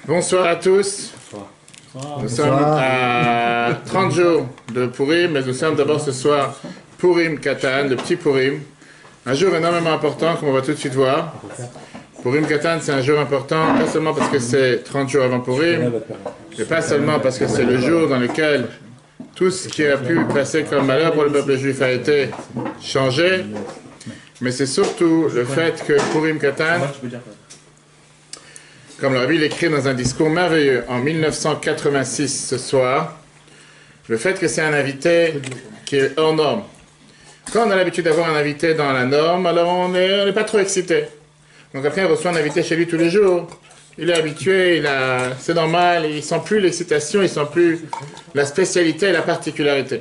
Bonsoir à tous. Bonsoir. Nous sommes à 30 jours de Purim, mais nous sommes d'abord ce soir Purim Katan, le petit Purim. Un jour énormément important, comme on va tout de suite voir. Purim Katan, c'est un jour important, pas seulement parce que c'est 30 jours avant Purim, mais pas seulement parce que c'est le jour dans lequel tout ce qui a pu passer comme malheur pour le peuple juif a été changé, mais c'est surtout le fait que Purim Katan, comme le Rabbi l'écrit dans un discours merveilleux en 1986 ce soir, le fait que c'est un invité qui est hors norme. Quand on a l'habitude d'avoir un invité dans la norme, alors on n'est pas trop excité. Donc après, il reçoit un invité chez lui tous les jours. Il est habitué, c'est normal, il ne sent plus l'excitation, il ne sent plus la spécialité et la particularité.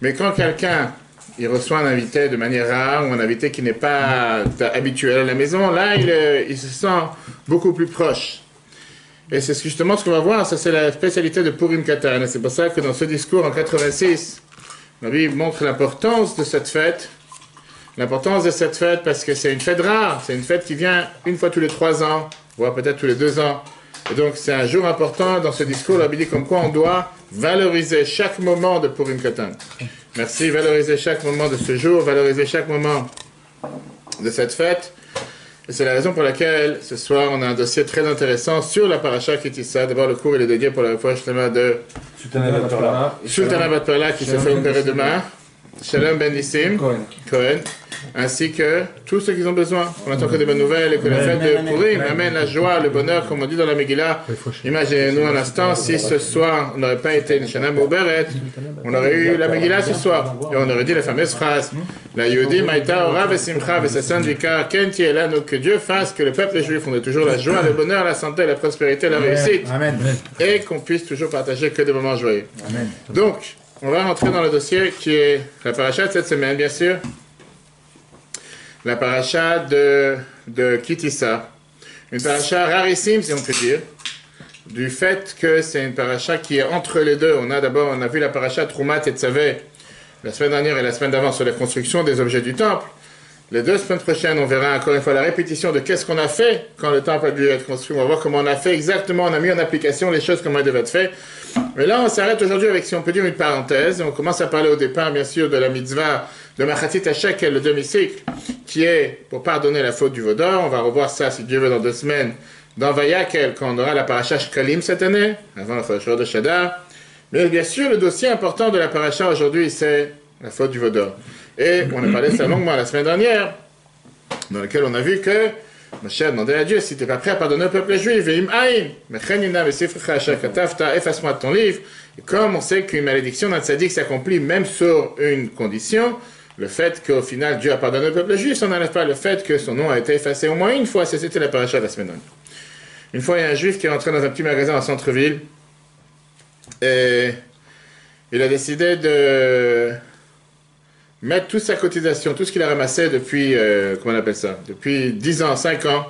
Mais quand quelqu'un il reçoit un invité de manière rare, ou un invité qui n'est pas habituel à la maison, là, il se sent beaucoup plus proche. Et c'est justement ce qu'on va voir, ça c'est la spécialité de Purim Katan. Et c'est pour ça que dans ce discours en 86, Rabbi montre l'importance de cette fête. L'importance de cette fête parce que c'est une fête rare, c'est une fête qui vient une fois tous les 3 ans, voire peut-être tous les 2 ans. Et donc c'est un jour important. Dans ce discours, Rabbi dit comme quoi on doit valoriser chaque moment de Purim Katan. Merci, valoriser chaque moment de ce jour, valoriser chaque moment de cette fête. Et c'est la raison pour laquelle, ce soir, on a un dossier très intéressant sur la paracha Kitissa. D'abord, le cours il est dédié pour la fois de Sultana Bat Perla qui se fait opérer demain. Shalom Ben Nissim, Cohen, ainsi que tous ceux qui ont besoin. On attend que des bonnes nouvelles et que la fête de Purim amène la joie, le bonheur, comme on dit dans la Megillah. Imaginez-nous un instant, si ce soir on n'aurait pas été Nishana Mouberet, on aurait eu la Megillah ce soir. Et on aurait dit la fameuse phrase La Yehudi Maïta Ora Vesimcha Vesasan Vikar Kenti Elanu, que Dieu fasse que le peuple juif, on ait toujours la joie, le bonheur, la santé, la prospérité, la réussite. Amen. Et qu'on puisse toujours partager que des moments joyeux. Amen. Donc, on va rentrer dans le dossier qui est la paracha de cette semaine, bien sûr. La paracha de Kitissa. Une paracha rarissime, si on peut dire, du fait que c'est une paracha qui est entre les deux. On a vu la paracha Troumat et Tzavé la semaine dernière et la semaine d'avant sur la construction des objets du temple. Les 2 semaines prochaines, on verra encore une fois la répétition de qu'est-ce qu'on a fait quand le temple a dû être construit. On va voir comment on a fait exactement, on a mis en application les choses comme elles devaient être faites. Mais là, on s'arrête aujourd'hui avec, si on peut dire, une parenthèse. On commence à parler au départ, bien sûr, de la mitzvah de Machatzit HaShekel, le demi-cycle, qui est pour pardonner la faute du vaudor. On va revoir ça, si Dieu veut, dans 2 semaines, dans Vayakel, quand on aura la paracha Shkalim cette année, avant le jour de Shadar. Mais bien sûr, le dossier important de la paracha aujourd'hui, c'est la faute du vaudor. Et on a parlé de ça longuement la semaine dernière, dans lequel on a vu que Moshe a demandé à Dieu si tu n'es pas prêt à pardonner au peuple juif. Efface-moi de ton livre. Et comme on sait qu'une malédiction d'un tzaddik s'accomplit même sur une condition, le fait qu'au final Dieu a pardonné au peuple juif, ça n'enlève pas le fait que son nom a été effacé au moins une fois. C'était la paracha de la semaine dernière. Une fois, il y a un juif qui est rentré dans un petit magasin en centre-ville et il a décidé de mettre toute sa cotisation, tout ce qu'il a ramassé depuis, comment on appelle ça, depuis 10 ans, 5 ans,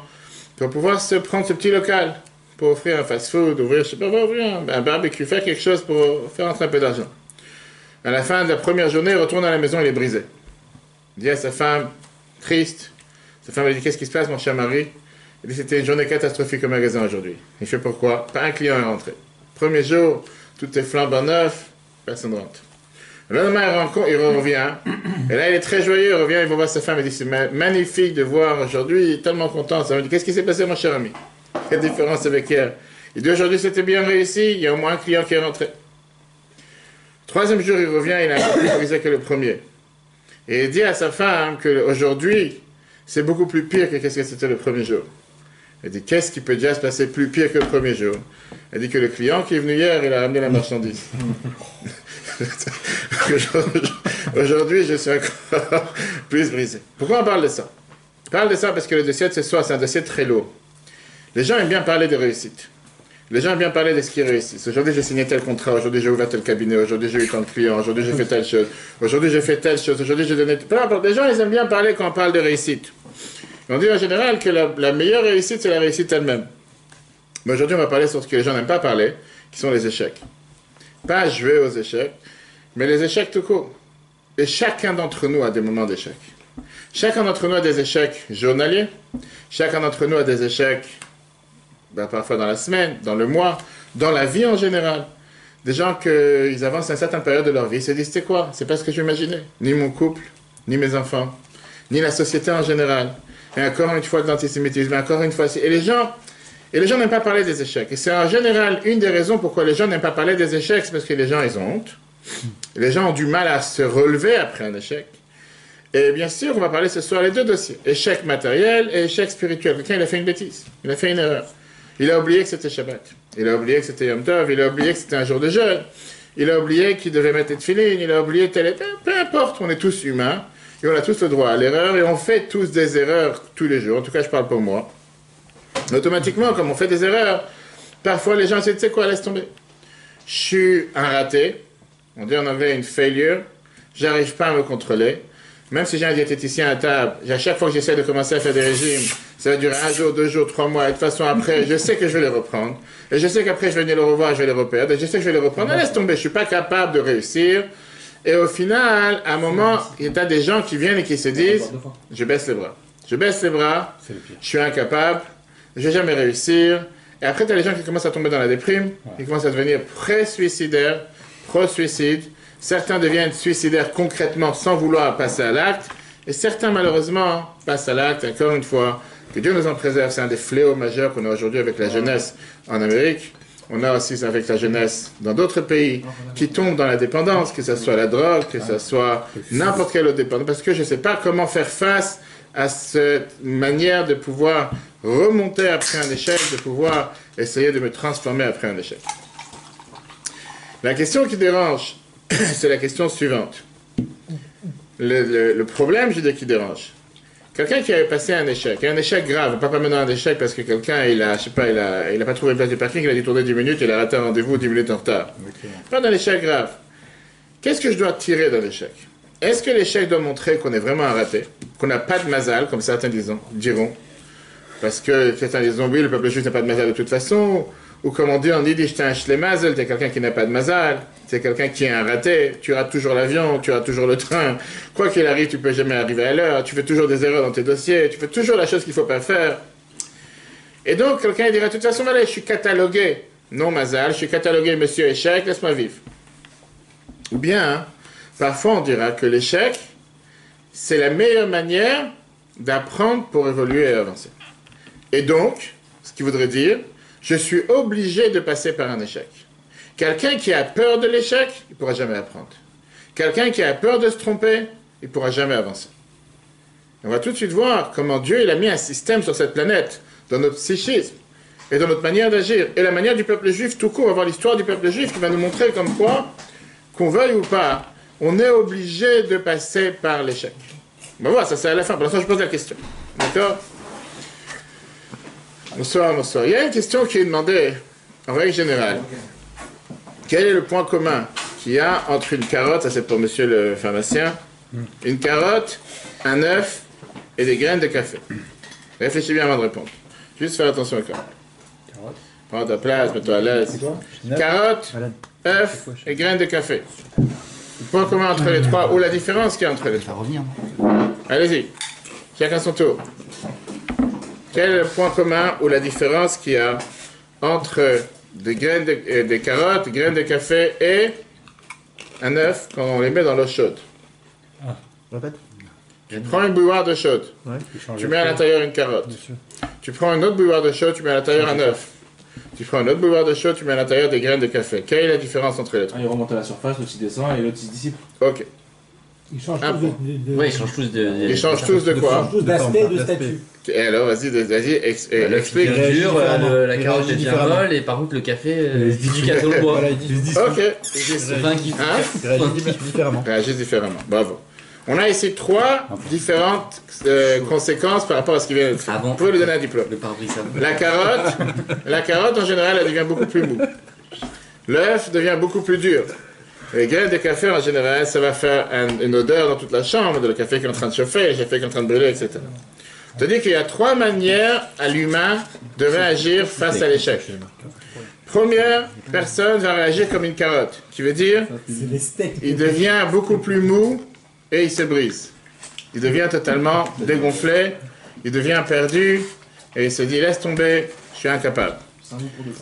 pour pouvoir se prendre ce petit local, pour offrir un fast-food, ouvrir un barbecue, faire quelque chose pour faire entrer un peu d'argent. À la fin de la première journée, il retourne à la maison, il est brisé. Il dit à sa femme, triste, sa femme lui dit, qu'est-ce qui se passe mon cher mari? Il dit, c'était une journée catastrophique au magasin aujourd'hui. Il fait pourquoi? Pas un client est rentré. Premier jour, tout est flambant neuf, personne ne rentre. Le lendemain, il revient, et là, il est très joyeux, il revient, il va voir sa femme, il dit, c'est magnifique de voir aujourd'hui, il est tellement content. Ça me dit, qu'est-ce qui s'est passé, mon cher ami? Quelle différence avec hier? Il dit, aujourd'hui, c'était bien réussi, il y a au moins un client qui est rentré. 3e jour, il revient, il a un peu plus brisé que le premier. Et il dit à sa femme qu'aujourd'hui, c'est beaucoup plus pire que qu'est-ce que c'était le premier jour. Elle dit, qu'est-ce qui peut déjà se passer plus pire que le premier jour? Elle dit que le client qui est venu hier, il a ramené la marchandise. Aujourd'hui, je suis encore plus brisé. Pourquoi on parle de ça? On parle de ça parce que le dossier de ce soir, c'est un dossier très lourd. Les gens aiment bien parler de réussite. Les gens aiment bien parler de ce qui réussissent. Aujourd'hui, j'ai signé tel contrat. Aujourd'hui, j'ai ouvert tel cabinet. Aujourd'hui, j'ai eu tant de clients. Aujourd'hui, j'ai fait telle chose. Aujourd'hui, j'ai fait telle chose. Aujourd'hui, j'ai donné... Peu importe. Les gens, ils aiment bien parler quand on parle de réussite. On dit en général que la meilleure réussite, c'est la réussite elle-même. Mais aujourd'hui, on va parler sur ce que les gens n'aiment pas parler, qui sont les échecs. Pas jouer aux échecs, mais les échecs tout court. Et chacun d'entre nous a des moments d'échec. Chacun d'entre nous a des échecs journaliers. Chacun d'entre nous a des échecs ben, parfois dans la semaine, dans le mois, dans la vie en général. Des gens qu'ils avancent à une certaine période de leur vie, ils se disent, c'est quoi? C'est pas ce que j'imaginais. Ni mon couple, ni mes enfants, ni la société en général. Et encore une fois, de l'antisémitisme, encore une fois. Et les gens n'aiment pas parler des échecs. Et c'est en général une des raisons pourquoi les gens n'aiment pas parler des échecs, c'est parce que les gens, ils ont honte. Les gens ont du mal à se relever après un échec. Et bien sûr, on va parler ce soir les deux dossiers. Échec matériel et échec spirituel. Quelqu'un, il a fait une bêtise. Il a fait une erreur. Il a oublié que c'était Shabbat. Il a oublié que c'était Yom Tov. Il a oublié que c'était un jour de jeûne. Il a oublié qu'il devait mettre des tefilines. Il a oublié tel et tel. Peu importe, on est tous humains. Et on a tous le droit à l'erreur. Et on fait tous des erreurs tous les jours. En tout cas, je parle pour moi. Automatiquement, comme on fait des erreurs, parfois les gens disent, tu sais quoi, laisse tomber. Je suis un raté. On dit en anglais une failure. J'arrive pas à me contrôler. Même si j'ai un diététicien à table, à chaque fois que j'essaie de commencer à faire des régimes, ça va durer 1 jour, 2 jours, 3 mois, et de toute façon après, je sais que je vais les reprendre. Et je sais qu'après, je vais venir le revoir et je vais les reperdre. Et je sais que je vais les reprendre. Laisse tomber, je suis pas capable de réussir. Et au final, à un moment, il y a des gens qui viennent et qui se disent, je baisse les bras. Je baisse les bras, je suis incapable, je vais jamais réussir. Et après, tu as les gens qui commencent à tomber dans la déprime, qui commencent à devenir pré-suicidaires, pro-suicide. Certains deviennent suicidaires concrètement sans vouloir passer à l'acte. Et certains, malheureusement, passent à l'acte. Encore une fois, que Dieu nous en préserve. C'est un des fléaux majeurs qu'on a aujourd'hui avec la jeunesse en Amérique. On a aussi avec la jeunesse dans d'autres pays qui tombent dans la dépendance, que ce soit la drogue, que ce soit n'importe quelle autre dépendance. Parce que je ne sais pas comment faire face à cette manière de pouvoir remonter après un échec, de pouvoir essayer de me transformer après un échec. La question qui dérange, c'est la question suivante. Le problème, je dis, qui dérange. Quelqu'un qui avait passé un échec grave, pas maintenant un échec parce que quelqu'un, il a pas trouvé une place de parking, il a dû tourner 10 minutes, il a raté un rendez-vous 10 minutes en retard. Pas d'un échec grave. Qu'est-ce que je dois tirer d'un échec? Est-ce que l'échec doit montrer qu'on est vraiment un raté, qu'on n'a pas de mazal, comme certains diront, parce que certains diront, oui, le peuple juif n'a pas de mazal de toute façon, ou comme on dit en yiddish, t'es un shlemazal, t'es quelqu'un qui n'a pas de mazal, t'es quelqu'un qui est un raté, tu rates toujours l'avion, tu rates toujours le train, quoi qu'il arrive, tu peux jamais arriver à l'heure, tu fais toujours des erreurs dans tes dossiers, tu fais toujours la chose qu'il ne faut pas faire. Et donc, quelqu'un dira, de toute façon, allez, je suis catalogué, non mazal, je suis catalogué monsieur échec, laisse-moi vivre. Ou bien, hein, parfois on dira que l'échec, c'est la meilleure manière d'apprendre pour évoluer et avancer. Et donc, ce qui voudrait dire, je suis obligé de passer par un échec. Quelqu'un qui a peur de l'échec, il ne pourra jamais apprendre. Quelqu'un qui a peur de se tromper, il ne pourra jamais avancer. On va tout de suite voir comment Dieu il a mis un système sur cette planète, dans notre psychisme et dans notre manière d'agir. Et la manière du peuple juif, tout court, on va voir l'histoire du peuple juif qui va nous montrer comme quoi, qu'on veuille ou pas, on est obligé de passer par l'échec. On va voir, ça c'est à la fin. Pour l'instant, je pose la question. D'accord? Bonsoir. Il y a une question qui est demandée en règle générale. Quel est le point commun qu'il y a entre une carotte, ça c'est pour monsieur le pharmacien, une carotte, un œuf et des graines de café? Réfléchis bien avant de répondre. Juste faire attention au cas. Prends ta place, mets-toi à l'aise. Carotte, œuf et graines de café. Le point commun entre les trois, ou la différence qu'il y a entre les trois. Allez-y, chacun son tour. Quel est le point commun ou la différence qu'il y a entre des carottes, des graines de café et un œuf quand on les met dans l'eau chaude? Répète. Tu prends une bouilloire d'eau chaude, tu mets à l'intérieur une carotte. Tu prends une autre bouilloire d'eau chaude, tu mets à l'intérieur un œuf. Tu prends une autre bouilloire d'eau chaude, tu mets à l'intérieur des graines de café. Quelle est la différence entre les trois? Il remonte à la surface, l'autre il descend et l'autre il se dissipe. Ok. Ils changent tous Oui, ils changent tous de... Ils changent tous de quoi? d'aspect, de statut. Et alors, vas-y, explique. Dur, la carotte devient molle et par contre le café du gâteau le bois. Ok. Réagissent différemment. Réagissent différemment. Bravo. On a ici 3 différentes conséquences par rapport à ce qui vient d'être fait. Vous pouvez lui donner un diplôme. Le pare-brise. La carotte en général, elle devient beaucoup plus mou. L'œuf devient beaucoup plus dur. Les graines de café en général, ça va faire une odeur dans toute la chambre, de le café qui est en train de chauffer, le café qui est en train de brûler, etc. C'est-à-dire qu'il y a 3 manières à l'humain de réagir face à l'échec. Première personne va réagir comme une carotte, qui veut dire il devient beaucoup plus mou et il se brise. Il devient totalement dégonflé, il devient perdu et il se dit laisse tomber, je suis incapable.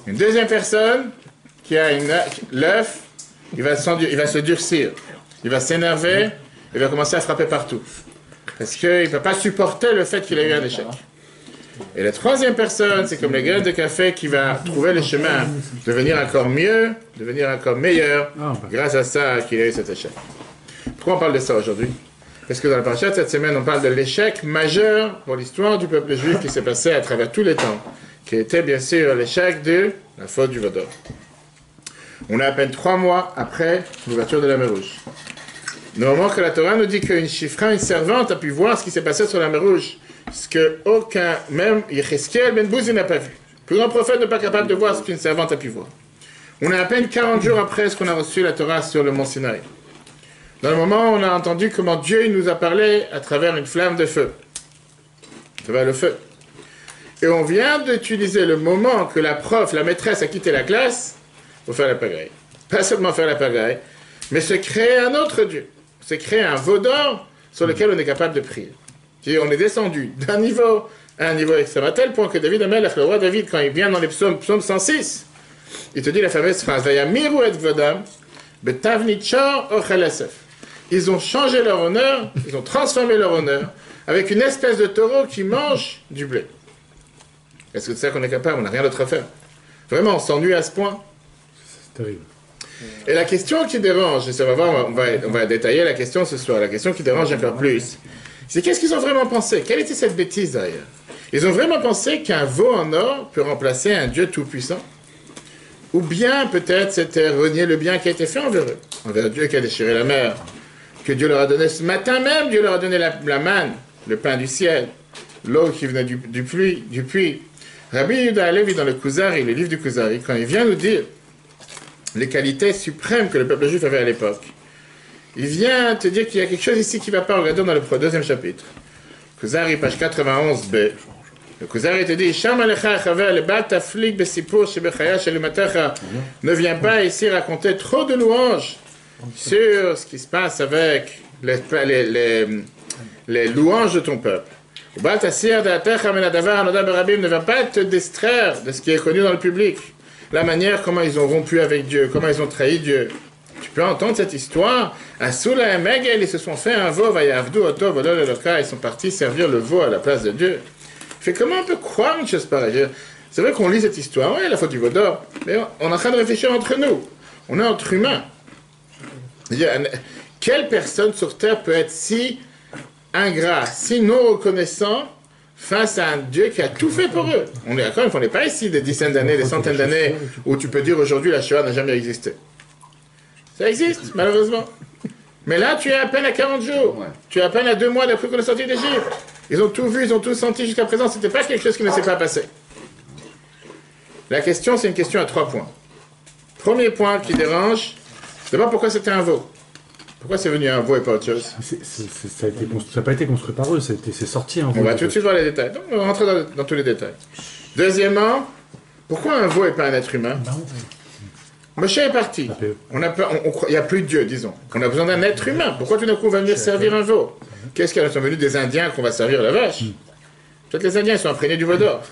Une deuxième personne qui a l'œuf, il va se durcir, il va s'énerver, il va commencer à frapper partout. Parce qu'il ne peut pas supporter le fait qu'il a eu un échec. Et la troisième personne, c'est comme les graines de café qui va trouver le chemin de devenir encore mieux, devenir encore meilleur, grâce à ça qu'il a eu cet échec. Pourquoi on parle de ça aujourd'hui? Parce que dans la paracha de cette semaine, on parle de l'échec majeur pour l'histoire du peuple juif qui s'est passé à travers tous les temps, qui était bien sûr l'échec de la faute du Vaudor. On est à peine 3 mois après l'ouverture de la mer Rouge. Normalement que la Torah nous dit qu'une chifra, une servante, a pu voir ce qui s'est passé sur la mer Rouge, ce que aucun, même Yecheskel ben Bouzi n'a pas vu. Le plus grand prophète n'est pas capable de voir ce qu'une servante a pu voir. On est à peine 40 jours après ce qu'on a reçu la Torah sur le mont Sinaï. Dans le moment, on a entendu comment Dieu nous a parlé à travers une flamme de feu. À travers le feu. Et on vient d'utiliser le moment que la prof, la maîtresse a quitté la classe pour faire la pagaille. Pas seulement faire la pagaille, mais se créer un autre Dieu. Se créer un veau d'or sur lequel on est capable de prier. Et on est descendu d'un niveau à un niveau extrême, à tel point que David Amelech, le roi David, quand il vient dans les psaumes 106, il te dit la fameuse phrase « Vayamiru et vodam, betavnichor ochelesef » Ils ont changé leur honneur, ils ont transformé leur honneur avec une espèce de taureau qui mange du blé. Est-ce que c'est ça qu'on est capable? On n'a rien d'autre à faire. Vraiment, on s'ennuie à ce point. C'est terrible. Et la question qui dérange, et ça va voir, on va détailler la question ce soir, la question qui dérange encore plus, c'est qu'est-ce qu'ils ont vraiment pensé? Quelle était cette bêtise d'ailleurs? Ils ont vraiment pensé qu'un veau en or peut remplacer un Dieu tout-puissant? Ou bien peut-être c'était renier le bien qui a été fait envers Dieu qui a déchiré la mer, que Dieu leur a donné ce matin même, Dieu leur a donné la manne, le pain du ciel, l'eau qui venait du puits. Rabbi Yehuda Halevi dans le Kuzari, le livre du Kuzari, quand il vient nous dire les qualités suprêmes que le peuple juif avait à l'époque, il vient te dire qu'il y a quelque chose ici qui ne va pas. Regardons dans le deuxième chapitre. Kuzari, page 91b. Le Kuzari te dit ne viens pas ici raconter trop de louanges sur ce qui se passe avec les louanges de ton peuple. Ne va pas te distraire de ce qui est connu dans le public. La manière comment ils ont rompu avec Dieu, comment ils ont trahi Dieu. Tu peux entendre cette histoire. Asula et Megel, ils se sont fait un veau, ils sont partis servir le veau à la place de Dieu. Fait comment on peut croire une chose pareille? C'est vrai qu'on lit cette histoire, ouais, la faute du veau d'or, mais on est en train de réfléchir entre nous. On est entre humains. Quelle personne sur terre peut être si ingrat, si non reconnaissant face à un Dieu qui a tout fait pour eux? On est d'accord, on n'est pas ici des dizaines d'années, des centaines d'années où tu peux dire aujourd'hui la Shoah n'a jamais existé. Ça existe, malheureusement. Mais là, tu es à peine à 40 jours. Ouais. Tu es à peine à 2 mois d'après qu'on est sorti d'Égypte. Ils ont tout vu, ils ont tout senti jusqu'à présent. Ce n'était pas quelque chose qui ne s'est pas passé. La question, c'est une question à 3 points. Premier point qui dérange, c'est d'abord pourquoi c'était un veau. Pourquoi c'est venu un veau et pas autre chose? Ça n'a pas été construit par eux, c'est sorti un veau. On va tout de suite voir les détails. Donc, on va rentrer dans tous les détails. Deuxièmement, pourquoi un veau et pas un être humain? Moshe est parti. Il n'y a plus de Dieu, disons. On a besoin d'un être humain. Pourquoi tout d'un coup on va venir servir un veau? Qu'est-ce qu'ils sont venus des Indiens qu'on va servir la vache? Peut-être les Indiens ils sont imprégnés du veau d'or.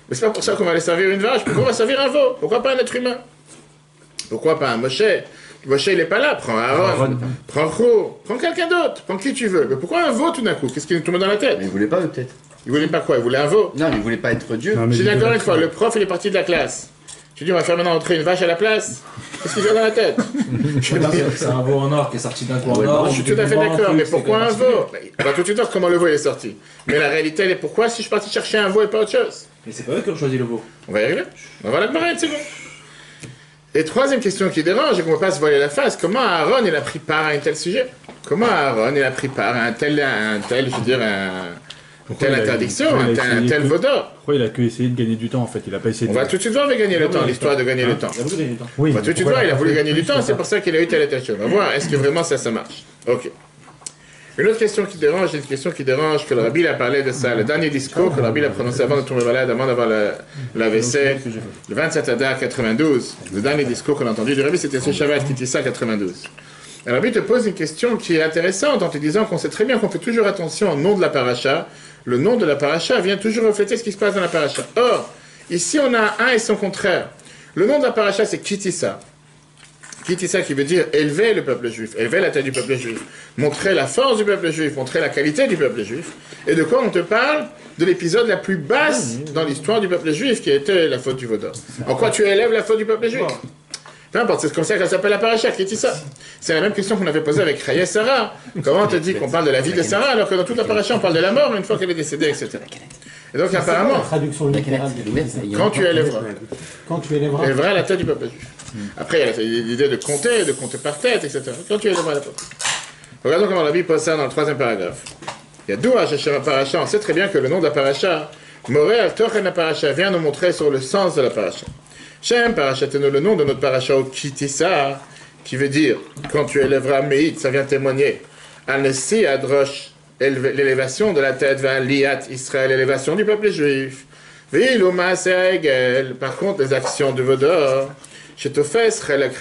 Mais c'est pas pour ça qu'on va aller servir une vache. Pourquoi on va servir un veau? Pourquoi pas un être humain? Pourquoi pas un Moshe? Moshe il n'est pas là. Prends Aaron, prends Chou, prends quelqu'un d'autre, prends qui tu veux. Mais pourquoi un veau tout d'un coup? Qu'est-ce qui nous tombe dans la tête? Mais il voulait pas, peut-être. Il voulait pas quoi? Il voulait un veau? Non, mais il voulait pas être Dieu. J'ai dit encore une fois, le prof il est parti de la classe. Je dis, on va faire maintenant entrer une vache à la place. Qu'est-ce qu'il a dans la tête? C'est un veau en or qui est sorti d'un coup en or. Je suis tout à fait d'accord, mais pourquoi un veau? On va tout de suite voir comment le veau est sorti. Mais la réalité, elle est pourquoi si je suis parti chercher un veau et pas autre chose? Mais c'est pas eux qui ont choisi le veau. On va y arriver. On va voir la marraine, c'est bon. Et troisième question qui dérange et qu'on ne va pas se voiler la face, comment Aaron il a pris part à un tel sujet? Comment Aaron il a pris part à un tel je veux dire, telle interdiction, un tel veau d'or? Pourquoi il a que essayé de gagner du temps en fait? Il a pas essayé de... On va tout de suite voir avec gagner le temps, l'histoire de gagner le temps. Il a voulu gagner du temps. Oui, on va tout de suite voir, il a voulu gagner du temps, c'est pour ça qu'il a eu telle et telle chose. On va voir, est-ce que vraiment ça marche? Ok. Une autre question qui dérange, que le Rabbi a parlé de ça, le dernier discours que le Rabbi a prononcé avant de tomber malade, avant d'avoir l'AVC, le 27 Adar 92. Le dernier discours qu'on a entendu du Rabbi, c'était ce Shabbat qui dit ça 92. Le Rabbi te pose une question qui est intéressante en te disant qu'on sait très bien qu'on fait toujours attention au nom de la paracha. Le nom de la paracha vient toujours refléter ce qui se passe dans la paracha. Or, Ici, on a un et son contraire. Le nom de la paracha, c'est Kitissa. Kitissa qui veut dire élever le peuple juif, élever la tête du peuple juif, montrer la force du peuple juif, montrer la qualité du peuple juif. Et de quoi on te parle? De l'épisode la plus basse dans l'histoire du peuple juif, qui était la faute du veau d'or. En quoi tu élèves la faute du peuple juif? Peu importe, c'est comme ça qu'elle s'appelle la paracha, Kitissa. C'est la même question qu'on avait posée avec Chaya Sarah. Comment on te dit qu'on parle de la vie de Sarah, alors que dans toute la paracha, on parle de la mort une fois qu'elle est décédée, etc. Et donc apparemment, traduction littérale quand tu élèveras. Quand tu élèveras. Élèveras la tête du peuple juif. Après, il y a l'idée de compter par tête, etc. Quand tu élèveras la tête. Regardons comment la Bible pose ça dans le 3e paragraphe. Il y a deux Hashem paracha. On sait très bien que le nom de la paracha, Moré al Tochen la paracha, vient nous montrer sur le sens de la paracha. Shem parachatenu, le nom de notre paracha au Kitissa, qui veut dire quand tu élèveras Meït, ça vient témoigner. Al-Nessi Adrosh, l'élévation de la tête vers Liat Israël, l'élévation du peuple juif. Viluma Se'egel, par contre, les actions de Vodor, Chetofes, Chelek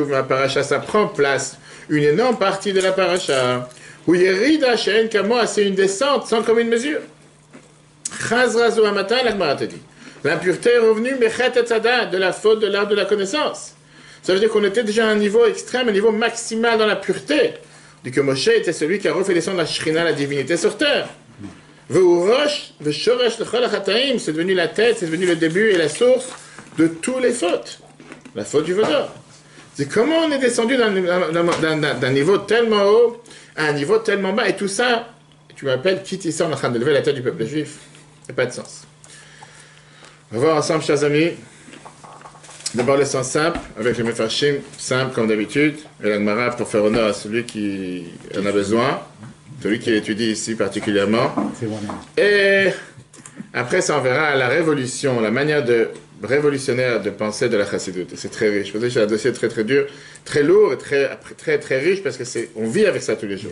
ma paracha, ça prend place, une énorme partie de la paracha. Où Yerida She'en Kamoa, c'est une descente sans commune mesure. Chazrazo Amatan, la Gemara te dit. L'impureté est revenue, Mechet et Tzada, de la faute de l'arbre de la connaissance. Ça veut dire qu'on était déjà à un niveau extrême, un niveau maximal dans la pureté. On dit que Moshe était celui qui a refait descendre la Shrina, la divinité sur terre. Ve'urosh, ve'shoresh l'chol hachataim, c'est devenu la tête, c'est devenu le début et la source de toutes les fautes. La faute du Vodor. C'est comment on est descendu d'un niveau tellement haut à un niveau tellement bas, et tout ça, tu m'appelles Kitissa, on est en train de lever la tête du peuple juif. Ça n'a pas de sens. On va voir ensemble, chers amis. D'abord le sens simple, avec le Mefarshim, simple comme d'habitude, et la Gemara pour faire honneur à celui qui en a besoin, celui qui étudie ici particulièrement. Et après, ça enverra la révolution, la manière révolutionnaire de penser de la Chassidut. C'est très riche. Vous voyez, c'est un dossier très très dur, très lourd et très riche parce que on vit avec ça tous les jours.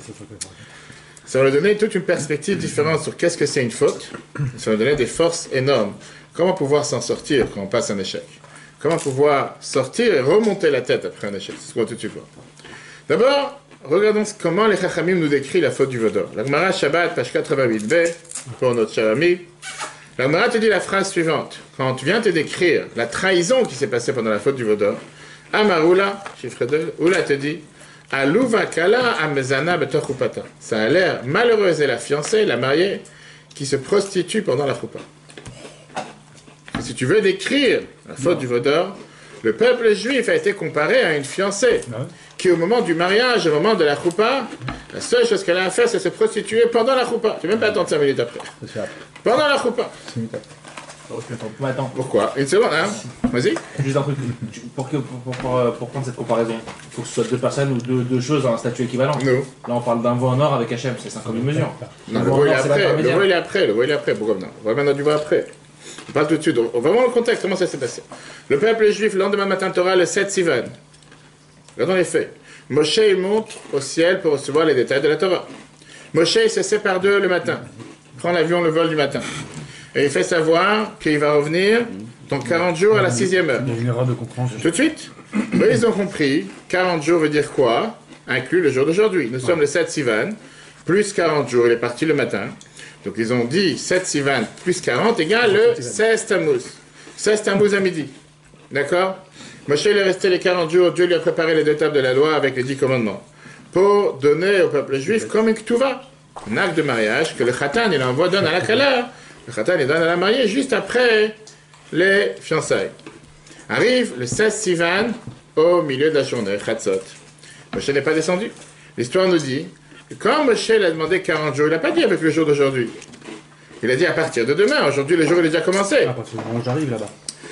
Ça va nous donner toute une perspective différente sur qu'est-ce que c'est une faute. Ça va nous donner des forces énormes. Comment pouvoir s'en sortir quand on passe un échec? Comment pouvoir sortir et remonter la tête après un échec? C'est ce qu'on va tout de suite voir. D'abord, regardons comment les Chachamim nous décrit la faute du Vodor. La Gemara Shabbat, page 88b, pour notre cher ami. La Gemara te dit la phrase suivante. Quand tu viens te décrire la trahison qui s'est passée pendant la faute du Vodor, Amarula, chiffre 2, Oula te dit, Alouva kala amezana betochupata. Ça a l'air malheureuse et la fiancée, la mariée, qui se prostitue pendant la choupa. Si tu veux décrire la faute du Vodor, le peuple juif a été comparé à une fiancée qui, au moment du mariage, au moment de la choupa, la seule chose qu'elle a à faire, c'est se prostituer pendant la choupa. Tu ne peux même pas attendre 5 minutes après. Pendant la choupa. Pourquoi? Une seconde, hein? Vas-y. Juste un truc. Pour prendre cette comparaison, il faut que ce soit deux personnes ou deux choses dans un statut équivalent. Nous. Là, on parle d'un veau en or avec Hachem, c'est 5 comme une mesure. Non, le veau il est après. Le veau il est après. Pourquoi non? On va maintenant du veau après. On parle tout de suite. On va voir le contexte, comment ça s'est passé. Le peuple juif, le lendemain matin Torah, le 7 Sivan. Regardons les faits. Moshe il monte au ciel pour recevoir les détails de la Torah. Moshe il se sépare d'eux le matin. Il prend l'avion, le vol du matin. Et il fait savoir qu'il va revenir dans 40 jours à la 6e heure. Il y a une erreur de compréhension. Tout de suite. Eux, ils ont compris. 40 jours veut dire quoi? Inclus le jour d'aujourd'hui. Nous sommes le 7 Sivan, plus 40 jours. Il est parti le matin. Donc ils ont dit 7 Sivan plus 40 égale le 16 Tammuz. 16 Tammuz à midi. D'accord? Moshe il est resté les 40 jours. Dieu lui a préparé les 2 tables de la loi avec les 10 commandements. Pour donner au peuple juif comme une ktuva. Un acte de mariage que le Khatan il envoie, donne à la Kala. Le Khatan il donne à la mariée juste après les fiançailles. Arrive le 16 Sivan au milieu de la journée, Chatzot. Moshe n'est pas descendu. L'histoire nous dit que quand Moshe a demandé 40 jours, il n'a pas dit avec le jour d'aujourd'hui. Il a dit à partir de demain. Aujourd'hui, le jour il est déjà commencé. À partir du moment où j'arrive là-bas.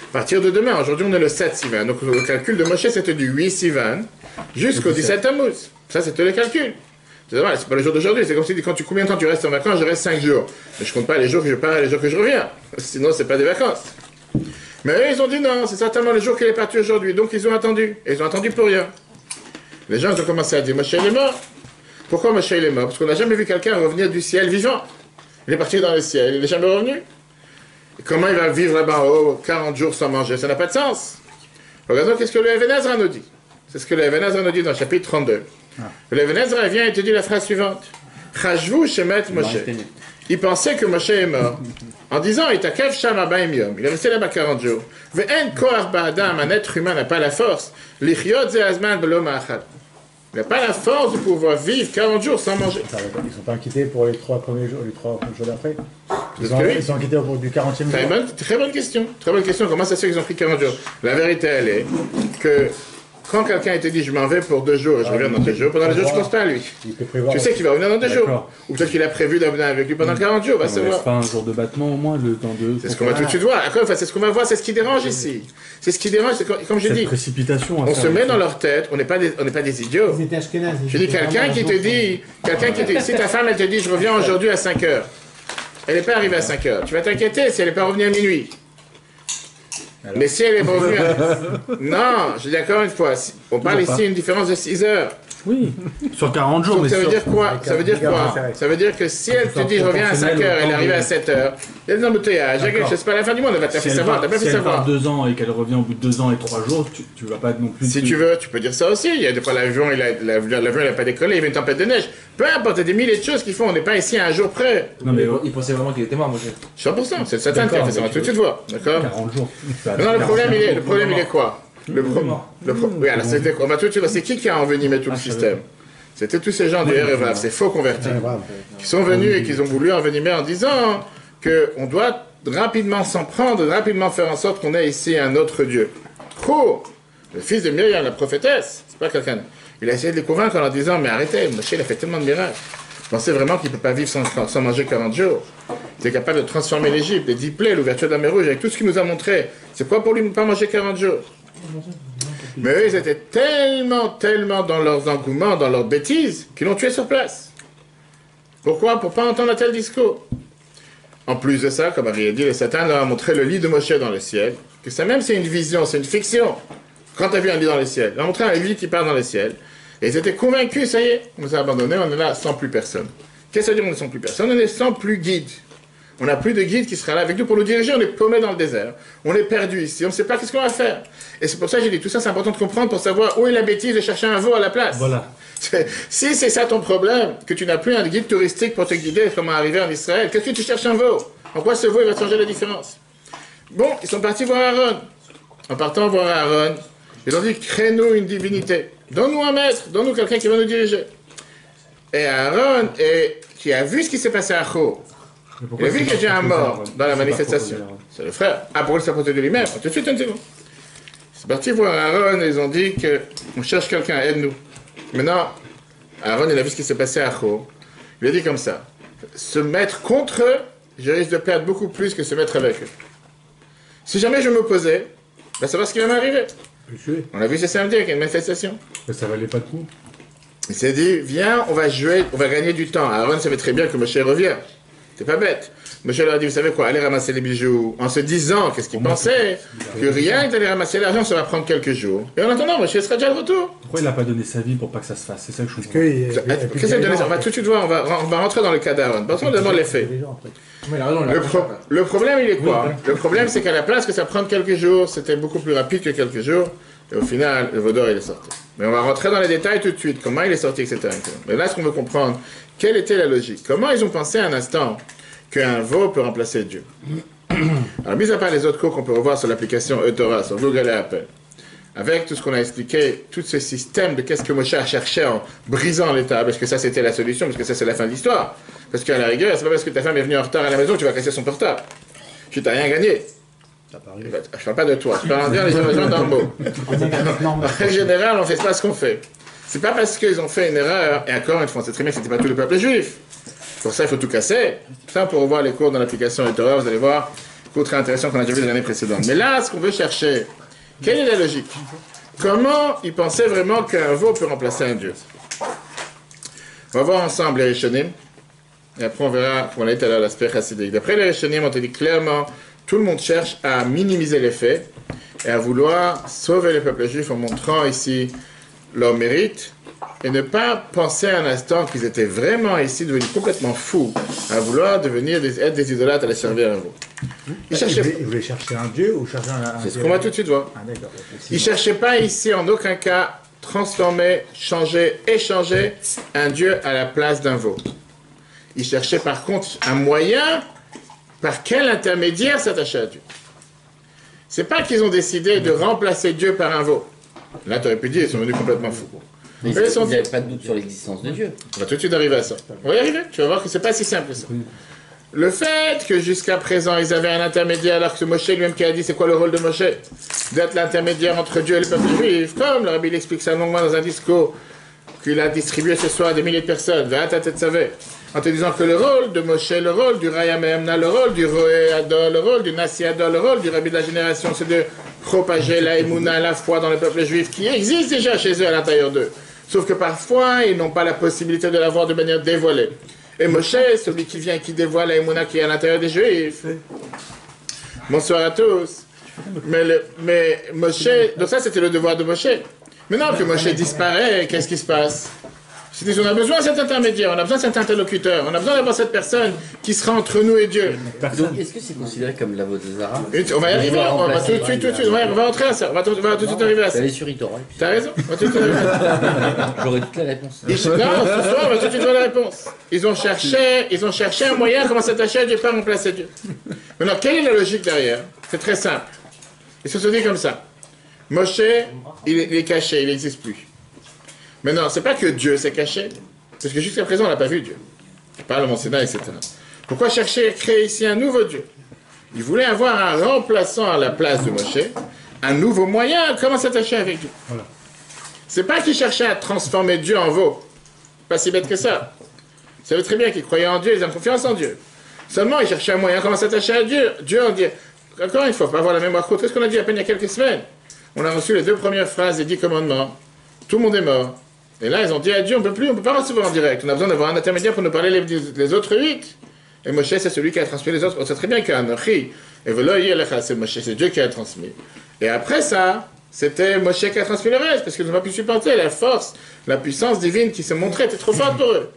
À partir de demain. Aujourd'hui, on est le 7 Sivan. Donc le calcul de Moshe, c'était du 8 Sivan jusqu'au 17 Tammuz. Ça, c'était le calcul. C'est pas le jour d'aujourd'hui. C'est comme si combien de temps tu restes en vacances? Je reste 5 jours. Mais je compte pas les jours que je pars et les jours que je reviens. Sinon, c'est pas des vacances. Mais eux, ils ont dit non, c'est certainement le jour qu'il est parti aujourd'hui. Donc, ils ont attendu. Et ils ont attendu pour rien. Les gens ils ont commencé à dire Moshe il est mort. Pourquoi Moshe il est mort? Parce qu'on n'a jamais vu quelqu'un revenir du ciel vivant. Il est parti dans le ciel, il n'est jamais revenu. Et comment il va vivre là-bas en haut 40 jours sans manger? Ça n'a pas de sens. Regardons qu'est-ce que le Even Ezra nous dit. C'est ce que le Even Ezra nous dit dans le chapitre 32. Le Even Ezra vient et te dit la phrase suivante. Chashvu shemet Moshe. Il pensait que Moshe est mort. en disant, il est resté là-bas 40 jours. Un être humain n'a pas la force. Il n'a pas la force de pouvoir vivre 40 jours sans manger. Ils sont pas inquiétés pour les 3 premiers jours, les 3 jours d'après. Ils que sont inquiétés au cours du 40e jour. Très bonne question. Très bonne question. Comment ça se fait qu'ils ont pris 40 jours? La vérité, elle est que quand quelqu'un te dit je m'en vais pour 2 jours et je reviens dans 2 jours, pendant les jours, je ne pense pas à lui. Tu sais qu'il va revenir dans 2 jours. Ou peut-être qu'il a prévu de revenir avec lui pendant 40 jours, va savoir. C'est pas un jour de battement au moins, le temps de. C'est ce qu'on va tout de suite voir. C'est ce qu'on va voir, c'est ce qui dérange ici. C'est ce qui dérange, c'est comme je dis. Précipitation. On se met dans leur tête, on n'est pas des idiots. Ils étaient ashkénazes. Je dis quelqu'un qui te dit, si ta femme elle te dit je reviens aujourd'hui à 5 heures, elle n'est pas arrivée à 5 heures, tu vas t'inquiéter si elle n'est pas revenue à minuit. Mais si elle est revenue Non, je dis encore une fois, on parle ici d'une différence de 6 heures. Oui, sur 40 jours. Donc Mais ça veut dire quoi? Ça veut dire quoi? Ça veut dire que si elle te dit je reviens à 5 heures, elle est arrivée à 7 heures, il y a des embouteillages, c'est pas la fin du monde, elle va te faire savoir, t'as pas fait savoir. Si elle part 2 ans et qu'elle revient au bout de 2 ans et 3 jours, tu vas pas non plus... Si tu veux, tu peux dire ça aussi. Il y a des fois l'avion, l'avion n'a pas décollé, il y avait une tempête de neige. Peu importe, il y a des milliers de choses qu'ils font, on n'est pas ici à un jour près. Non mais il pensait vraiment qu'il était mort, moi. 100%, c'est le Satan qui a fait ça, on va tout de suite voir, d'accord? 40 jours. Non, le problème il est quoi? Oui, alors c'était quoi? On va tout de suite voir, c'est qui a envenimé tout le système? C'était tous ces gens du REVAV, ces faux convertis, qui sont venus et qui ont voulu envenimer en disant qu'on doit rapidement s'en prendre, rapidement faire en sorte qu'on ait ici un autre Dieu. Le fils de Myriam, la prophétesse, c'est pas quelqu'un. Il a essayé de les convaincre en leur disant, mais arrêtez, Moshe, il a fait tellement de miracles. Vous pensez vraiment qu'il ne peut pas vivre sans manger 40 jours? Il est capable de transformer l'Égypte, les 10 plaies, l'ouverture de la mer Rouge, avec tout ce qu'il nous a montré. C'est quoi pour lui ne pas manger 40 jours? Mais eux, ils étaient tellement dans leurs engouements, dans leurs bêtises, qu'ils l'ont tué sur place. Pourquoi? Pour ne pas entendre un tel discours. En plus de ça, comme avait dit, le Satan leur a montré le lit de Moshe dans le ciel, que ça même c'est une vision, c'est une fiction. Quand tu as vu un lit dans le ciel, il a montré un lit qui part dans le ciel, et ils étaient convaincus, ça y est, on nous a abandonnés, on est là sans plus personne. Qu'est-ce que ça veut dire on est sans plus personne? On est sans plus guide. On n'a plus de guide qui sera là avec nous pour nous diriger, on est paumé dans le désert. On est perdu ici, on ne sait pas qu'est-ce qu'on va faire. Et c'est pour ça que j'ai dit, tout ça c'est important de comprendre pour savoir où est la bêtise de chercher un veau à la place. Voilà. Si c'est ça ton problème, que tu n'as plus un guide touristique pour te guider comment arriver en Israël, qu'est-ce que tu cherches un veau? En quoi ce veau il va changer la différence? Bon, ils sont partis voir Aaron. En partant voir Aaron, ils ont dit, crée-nous une divinité. Donne-nous un maître, donne-nous quelqu'un qui va nous diriger. Et Aaron, qui a vu ce qui s'est passé à Chou, il a vu qu'il y a un mort dans la manifestation. C'est le frère. Ah, pour le s'apporter de lui-même. Tout de suite, c'est bon. C'est parti voir Aaron et ils ont dit qu'on cherche quelqu'un, aide-nous. Maintenant, Aaron, il a vu ce qui s'est passé à Chou. Il a dit comme ça, se mettre contre eux, je risque de perdre beaucoup plus que se mettre avec eux. Si jamais je m'opposais, ben, ça va ce qui va m'arriver. On a vu ce samedi avec une manifestation. Mais ça valait pas de coup. Il s'est dit, viens, on va jouer, on va gagner du temps. Aaron savait très bien que Moshe revient. C'est pas bête. Moshe leur a dit, vous savez quoi, allez ramasser les bijoux. En se disant, qu'est-ce qu'il pensait? Que rien que d'aller ramasser l'argent, ça va prendre quelques jours. Et en attendant, Moshe sera déjà de retour. Pourquoi il n'a pas donné sa vie pour pas que ça se fasse? C'est ça que je comprends. Qu'est-ce que c'est donner ça? On va tout de suite voir, on va rentrer dans le cas d'Aaron. Passons devant les faits. Le problème, il est quoi? Le problème, c'est qu'à la place que ça prenne quelques jours, c'était beaucoup plus rapide que quelques jours. Et au final, le vaudor, il est sorti. Mais on va rentrer dans les détails tout de suite, comment il est sorti, etc. Mais là, ce qu'on veut comprendre, quelle était la logique? Comment ils ont pensé un instant qu'un veau peut remplacer Dieu? Alors, mis à part les autres cours qu'on peut revoir sur l'application Eutora, sur Google et Apple, avec tout ce qu'on a expliqué, tous ces systèmes de qu'est-ce que Moshe a cherché en brisant les tables, est-ce que ça c'était la solution, parce que ça c'est la fin de l'histoire. Parce qu'à la rigueur, c'est pas parce que ta femme est venue en retard à la maison que tu vas casser son portable. Tu n'as rien gagné. Je parle pas de toi, je parle en dire les gens dans le mot. En général, on fait pas ce qu'on fait. C'est pas parce qu'ils ont fait une erreur, et encore une fois, c'est très bien que c'était pas tout le peuple juif. Pour ça, il faut tout casser. Ça, pour revoir les cours dans l'application Eutora, vous allez voir, cours très intéressant qu'on a déjà vu les années précédentes. Mais là, ce qu'on veut chercher, quelle est la logique? Comment ils pensaient vraiment qu'un veau peut remplacer un dieu? On va voir ensemble les Rishonim, et après on verra comment on est à l'aspect chassidique. D'après les Rishonim, on te dit clairement, tout le monde cherche à minimiser les faits et à vouloir sauver le peuple juif en montrant ici leur mérite et ne pas penser un instant qu'ils étaient vraiment ici devenus complètement fous à vouloir être des idolâtres à les servir à vous. Ils voulaient chercher un dieu ou chercher un c'est ce qu'on va tout de suite voir. Ah, d'accord. Ils ne cherchaient pas ici en aucun cas transformer, changer, échanger un dieu à la place d'un veau. Ils cherchaient par contre un moyen par quel intermédiaire s'attacher à Dieu. C'est pas qu'ils ont décidé de remplacer Dieu par un veau. Là, tu aurais pu dire, ils sont venus complètement fous. Mais il n'y avait pas de doute sur l'existence de Dieu. On va tout de suite arriver à ça. On va y arriver, tu vas voir que c'est pas si simple que ça. Le fait que jusqu'à présent, ils avaient un intermédiaire, alors que Moshe lui-même qui a dit, c'est quoi le rôle de Moshe? D'être l'intermédiaire entre Dieu et le peuple juif, comme le Rabbi l'explique ça longuement dans un discours qu'il a distribué ce soir à des milliers de personnes, en te disant que le rôle de Moshe, le rôle du Raya Mehemna, le rôle du Roé Adol, le rôle du Nassi Adol, le rôle du Rabbi de la génération, c'est de propager la Emouna, la foi dans le peuple juif qui existe déjà chez eux à l'intérieur d'eux. Sauf que parfois, ils n'ont pas la possibilité de l'avoir de manière dévoilée. Et Moshe, celui qui vient et qui dévoile la Emouna qui est à l'intérieur des Juifs. Bonsoir à tous. Mais Moshe, donc ça c'était le devoir de Moshe. Maintenant que Moshe disparaît, qu'est-ce qui se passe? C'est-à-dire qu'on a besoin de cet intermédiaire, on a besoin de cet interlocuteur, on a besoin d'avoir cette personne qui sera entre nous et Dieu. Donc est-ce que c'est considéré comme la voix des Arabes? On va y arriver, on va tout de suite, on va rentrer à ça, on va tout de suite arriver à ça. T'allais sur Itora. T'as raison, on va tout de suite arriver à ça. J'aurais toutes les réponses. Non, ce soir, on va tout de suite voir la réponse. Ils ont cherché un moyen comment s'attacher à Dieu, pas remplacer Dieu. Maintenant, quelle est la logique derrière? C'est très simple. Ils se sont dit comme ça. Moshe, il est caché, il n'existe plus. Maintenant, c'est pas que Dieu s'est caché, parce que jusqu'à présent, on n'a pas vu Dieu. Pas le Mont Sinaï, etc. Pourquoi chercher à créer ici un nouveau Dieu? Ils voulaient avoir un remplaçant à la place de Moshe, un nouveau moyen, comment s'attacher avec Dieu. Voilà. C'est pas qu'ils cherchaient à transformer Dieu en veau. Pas si bête que ça. Vous savez très bien qu'ils croyaient en Dieu, ils ont confiance en Dieu. Seulement, ils cherchaient un moyen, comment s'attacher à Dieu. Dieu en dit, encore une fois, pas avoir la mémoire courte. Qu'est-ce qu'on a dit à peine il y a quelques semaines? On a reçu les 2 premières phrases des 10 commandements. Tout le monde est mort. Et là, ils ont dit à Dieu, on ne peut pas recevoir en direct. On a besoin d'avoir un intermédiaire pour nous parler les autres 8. Et Moshe, c'est celui qui a transmis les autres. On sait très bien qu'Anochi, et c'est Moshe, c'est Dieu qui a transmis. Et après ça, c'était Moshe qui a transmis le reste, parce qu'ils n'ont pas pu supporter la force, la puissance divine qui se montrait était trop forte pour eux.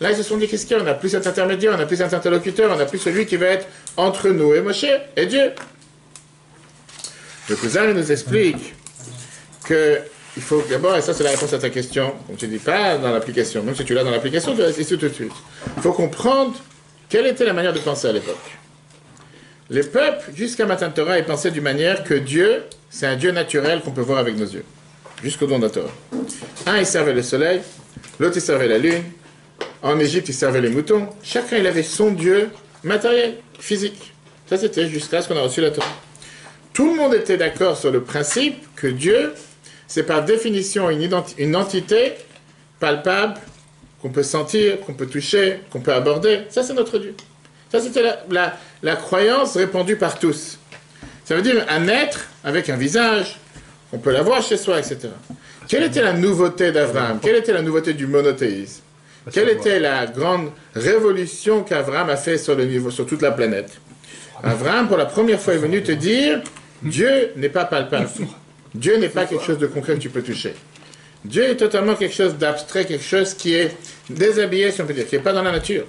Là, ils se sont dit, qu'est-ce qu'il y a? On n'a plus cet intermédiaire, on n'a plus cet interlocuteur, on n'a plus celui qui va être entre nous et Moshe et Dieu. Le cousin nous explique que il faut d'abord, et ça c'est la réponse à ta question, comme tu dis pas dans l'application, même si tu l'as dans l'application, tu restes ici tout de suite. Il faut comprendre quelle était la manière de penser à l'époque. Les peuples, jusqu'à Matan Torah, ils pensaient d'une manière que Dieu, c'est un Dieu naturel qu'on peut voir avec nos yeux, jusqu'au don de la Torah. Un, il servait le soleil, l'autre, il servait la lune, en Égypte, il servait les moutons, chacun, il avait son Dieu matériel, physique. Ça, c'était jusqu'à ce qu'on a reçu la Torah. Tout le monde était d'accord sur le principe que Dieu, c'est par définition une entité palpable, qu'on peut sentir, qu'on peut toucher, qu'on peut aborder. Ça, c'est notre Dieu. Ça, c'était la croyance répandue par tous. Ça veut dire un être avec un visage, on peut l'avoir chez soi, etc. Quelle était la nouveauté d'Abraham? Quelle était la nouveauté du monothéisme? Quelle était la grande révolution qu'Abraham a fait sur toute la planète? Abraham, pour la première fois, est venu te dire, Dieu n'est pas palpable. Dieu n'est pas quelque chose de concret que tu peux toucher. Dieu est totalement quelque chose d'abstrait, quelque chose qui est déshabillé, si on peut dire, qui n'est pas dans la nature.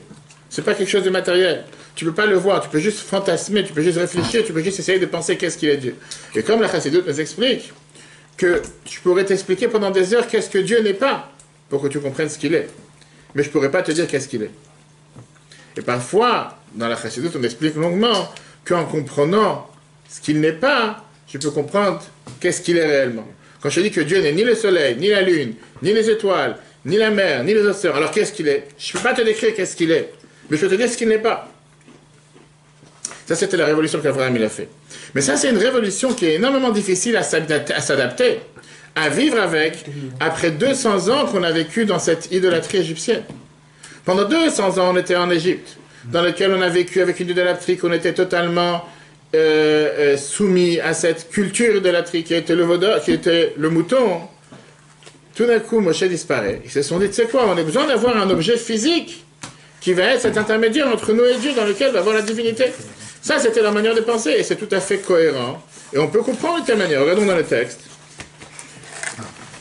C'est pas quelque chose de matériel. Tu peux pas le voir, tu peux juste fantasmer, tu peux juste réfléchir, tu peux juste essayer de penser qu'est-ce qu'il est Dieu. Et comme la Chassidoute nous explique, que je pourrais t'expliquer pendant des heures qu'est-ce que Dieu n'est pas, pour que tu comprennes ce qu'il est. Mais je pourrais pas te dire qu'est-ce qu'il est. Et parfois, dans la Chassidoute, on explique longuement qu'en comprenant ce qu'il n'est pas, je peux comprendre qu'est-ce qu'il est réellement. Quand je dis que Dieu n'est ni le soleil, ni la lune, ni les étoiles, ni la mer, ni les océans, alors qu'est-ce qu'il est? Je ne peux pas te décrire qu'est-ce qu'il est, mais je peux te dire ce qu'il n'est pas. Ça, c'était la révolution qu'Abraham a fait. Mais ça, c'est une révolution qui est énormément difficile à s'adapter, à vivre avec, après 200 ans qu'on a vécu dans cette idolâtrie égyptienne. Pendant 200 ans, on était en Égypte, dans lequel on a vécu avec une idolâtrie qu'on était totalement soumis à cette culture idolâtrique qui était le mouton. Tout d'un coup, Moshe disparaît. Ils se sont dit, tu sais quoi, on a besoin d'avoir un objet physique qui va être cet intermédiaire entre nous et Dieu, dans lequel va avoir la divinité. Ça, c'était leur manière de penser, et c'est tout à fait cohérent. Et on peut comprendre de quelle manière. Regardons dans le texte.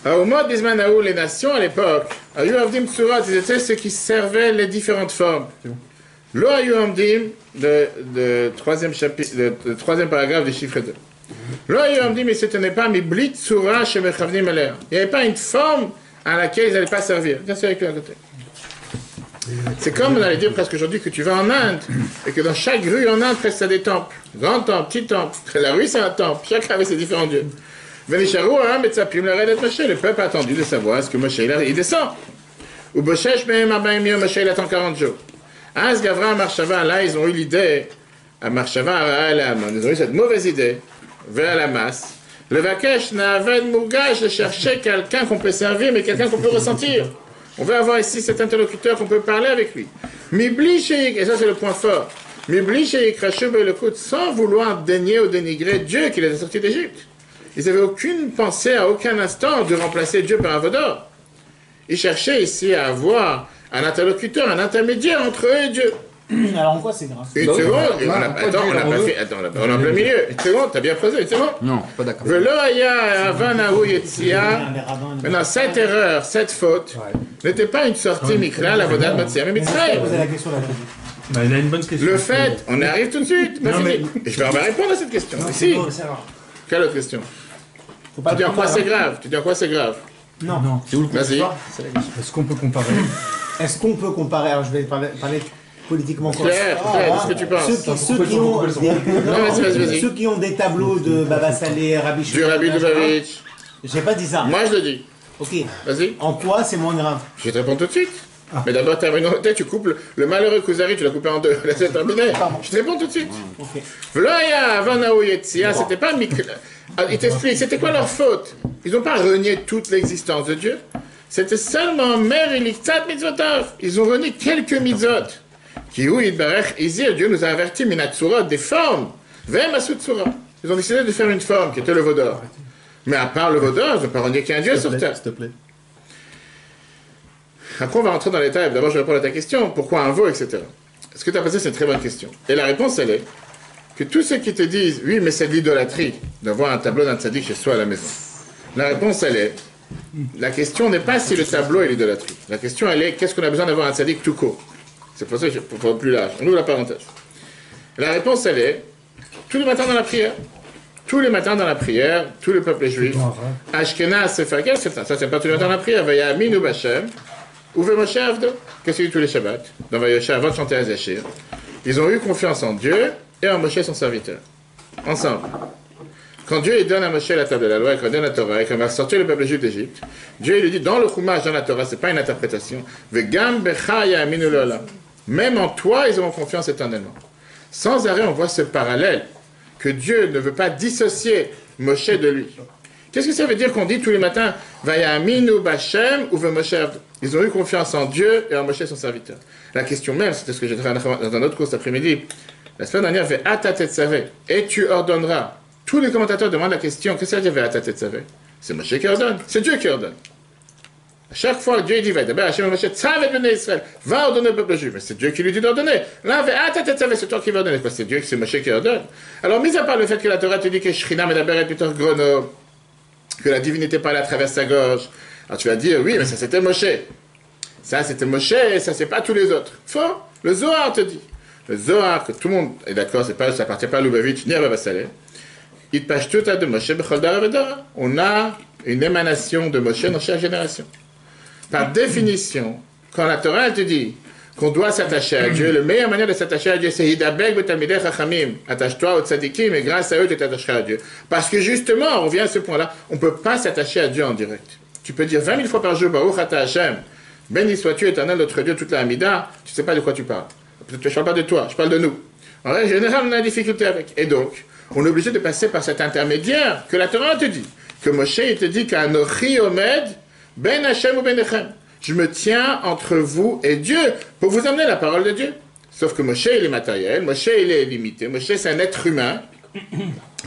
Au mode Bismanaou, les nations à l'époque, Ayu Avdim Tsurat, ils étaient ceux qui servaient les différentes formes. Lo Ayu Avdim, le troisième paragraphe du chiffre 2. Lo Ayu Avdim, ils ne se tenaient pas, mais Blit Tsura Shemechavnim Aler. Il n'y avait pas une forme à laquelle ils n'allaient pas servir. Viens, c'est avec lui à côté. C'est comme on allait dire presque aujourd'hui que tu vas en Inde et que dans chaque rue en Inde, presque, ça a des temples. Grand temple, petit temple. La rue, c'est un temple. Chacun avait ses différents dieux. Venisharu, le peuple a attendu de savoir est-ce que Moshe il descend. Ou Boshesh, Moshe il attend 40 jours. Az Gavra, Marshava, là, ils ont eu l'idée, à Marshava, ils ont eu cette mauvaise idée, vers la masse. Le Vakesh n'avait de mougage de chercher quelqu'un qu'on peut servir, mais quelqu'un qu'on peut ressentir. On veut avoir ici cet interlocuteur qu'on peut parler avec lui. Mibli Sheik, et ça c'est le point fort. Mibli Sheik, le coup, sans vouloir dénier ou dénigrer Dieu qui les a sortis d'Égypte. Ils n'avaient aucune pensée à aucun instant de remplacer Dieu par un vaudor. Ils cherchaient ici à avoir un interlocuteur, un intermédiaire entre eux et Dieu. Alors en quoi c'est grave? Une seconde, on a pas fait. Attends, on est en plein milieu. Une seconde, t'as bien posé, une seconde. Non, pas d'accord. Maintenant, cette erreur, cette faute, n'était pas une sortie Mikra, la Vodat Matzia, mais Mitzrayim. Poser la question là. Bah, il a une bonne question. Le fait, on arrive tout de suite. Non, mais- Et je vais répondre à cette question. Ici. Quelle autre question? Tu dis en quoi c'est grave? Tu dis en quoi c'est grave? Non. C'est où le Vas-y. Est-ce qu'on peut comparer? Est-ce qu'on peut comparer? Alors je vais parler politiquement correct. Claire, qu'est-ce que tu penses? Ceux qui ont des tableaux de Baba Saleh, Rabbi Du Rabbi Lubavitch. J'ai pas dit ça. Moi, je le dis. Ok. Vas-y. En quoi c'est moins grave? Je vais te répondre tout de suite. Mais d'abord, terminons le tête, tu coupes le malheureux Kuzari, tu l'as coupé en deux. Laisse-le terminer. Je te réponds tout de suite. Ok. V'loya Avanaou Yetzia, c'était pas Mikra. Il t'explique, c'était quoi leur faute? Ils n'ont pas renié toute l'existence de Dieu. C'était seulement Mer et Liktat Mitzvotov. Ils ont renié quelques mitzvot. Qui où Yitbarech Izir, Dieu nous a averti, Minatsura, des formes. Vem Asutsura. Ils ont décidé de faire une forme qui était le vaudor. Mais à part le vaudor, ils n'ont pas renié qu'il y a un Dieu sur terre. S'il te plaît. Après, on va rentrer dans les détails. D'abord, je vais répondre à ta question. Pourquoi un veau, etc. Ce que tu as posé, c'est une très bonne question. Et la réponse, elle est que tous ceux qui te disent, oui, mais c'est de l'idolâtrie d'avoir un tableau d'un tzaddik chez soi à la maison. La réponse, elle est, la question n'est pas si le tableau est l'idolâtrie. La question, elle est, qu'est-ce qu'on a besoin d'avoir un tzaddik tout court? C'est pour ça que je pour plus large. On ouvre la parenthèse. La réponse, elle est, tous les matins dans la prière. Tous les matins dans la prière, tout le peuple juif, Ashkenaz, Sefarkel, c'est ça. Ça, c'est pas tous les matins dans la prière. Vayamin ou Bachem. Ouve Moshe Avdo, qu'est-ce qu'il dit tous les Shabbats, dans Vayosha, avant de chanter Azachir. Ils ont eu confiance en Dieu et en Moshe son serviteur. Ensemble. Quand Dieu il donne à Moshe la table de la loi, et quand il donne la Torah, et qu'on va sortir le peuple juif d'Égypte, Dieu il lui dit dans le Chumash, dans la Torah, c'est pas une interprétation, Vegam becha ya'aminu lo'olam. Même en toi, ils auront confiance éternellement. Sans arrêt, on voit ce parallèle, que Dieu ne veut pas dissocier Moshe de lui. Qu'est-ce que ça veut dire qu'on dit tous les matins Vayaminu Bachem ou Moshe Avdo? Ils ont eu confiance en Dieu et en Moshe son serviteur. La question même, c'était ce que j'ai dit dans un autre cours cet après-midi. La semaine dernière, Ve'ata Tetzaveh, et tu ordonneras. Tous les commentateurs demandent la question, qu'est-ce que ça veut dire Ve'ata Tetzaveh? C'est Moshe qui ordonne, c'est Dieu qui ordonne. À chaque fois, Dieu dit d'abord Hachem Moshe, Tzavet b'nei Israël, va ordonner au peuple juif. Mais c'est Dieu qui lui dit d'ordonner. Là, Ve'ata Tetzaveh, c'est toi qui vas ordonner. C'est Dieu, c'est Moshe qui ordonne. Alors, mis à part le fait que la Torah te dit que Shechina Medaber et Peter Grono, que la divinité parle à travers sa gorge. Alors tu vas dire, oui, mais ça c'était Moshe. Ça c'était Moshe, et ça c'est pas tous les autres. Faux. Le Zohar te dit. Le Zohar, que tout le monde est d'accord, ça appartient pas à Lubavitch ni à Baba Saleh. Il pêche tout à de Moshe b'chol dara v'dara. On a une émanation de Moshe dans chaque génération. Par définition, quand la Torah elle te dit qu'on doit s'attacher à Dieu, la meilleure manière de s'attacher à Dieu, c'est Hidabek betalmidei chachamim. Attache-toi aux tzadikim et grâce à eux, tu t'attacheras à Dieu. Parce que justement, on revient à ce point-là, on ne peut pas s'attacher à Dieu en direct. Tu peux dire 20 000 fois par jour, Baruch ata Hashem, béni sois-tu éternel notre Dieu, toute la Hamida, tu ne sais pas de quoi tu parles. Peut-être que je ne parle pas de toi, je parle de nous. En règle générale, on a une difficulté avec. Et donc, on est obligé de passer par cet intermédiaire que la Torah te dit. Que Moshe il te dit qu'Anochi Omed, ben Hashem ou ben Echem. Je me tiens entre vous et Dieu pour vous amener la parole de Dieu. Sauf que Moshe, il est matériel, Moshe, il est limité, Moshe, c'est un être humain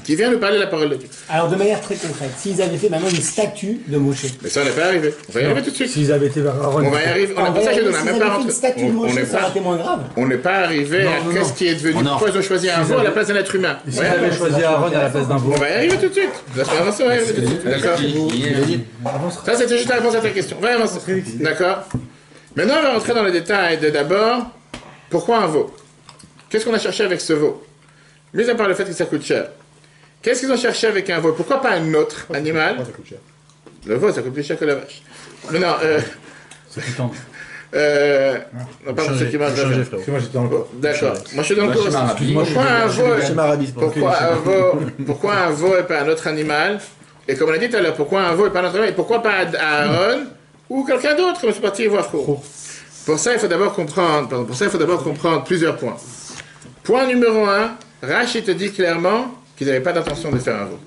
qui vient nous parler de la parole de Dieu. Alors de manière très concrète, s'ils avaient fait maintenant une statue de Moshe. Mais ça, on n'est pas arrivé. On va y arriver tout de suite. S'ils avaient été vers Aaron. On va y arriver. On a pour ça que je n'ai même pas rentré. une statue de Moshe, ça aurait été moins grave. On n'est pas arrivé à qu'est-ce qui est devenu. Pourquoi ils ont choisi un veau à la place d'un être humain? S'ils avaient choisi Aaron à la place d'un veau. On va y arriver tout de suite. On va y arriver tout de suite. D'accord? Ça, c'était juste la réponse à ta question. On va y avancer. D'accord? Maintenant, on va rentrer dans le détail de d'abord, pourquoi un veau? Qu'est-ce qu'on a cherché avec ce veau? Mis à part le fait que ça coûte cher. Qu'est-ce qu'ils ont cherché avec un veau? Pourquoi pas un autre animal? Le veau, ça coûte plus cher que la vache. Mais non, C'est plus tendre. Non, pas pour ceux qui mangent la viande. Parce que moi j'étais dans le corps. D'accord. Moi je suis dans le cours. Excuse-moi, Pourquoi un veau et pas un autre animal? Et comme on a dit tout à l'heure, pourquoi un veau et pas un autre animal? Et pourquoi pas Aaron ou quelqu'un d'autre comme je suis parti voir cours? Pour ça, il faut d'abord comprendre plusieurs points. Point numéro 1, Rashi te dit clairement qu'ils n'avaient pas d'intention de faire un veau.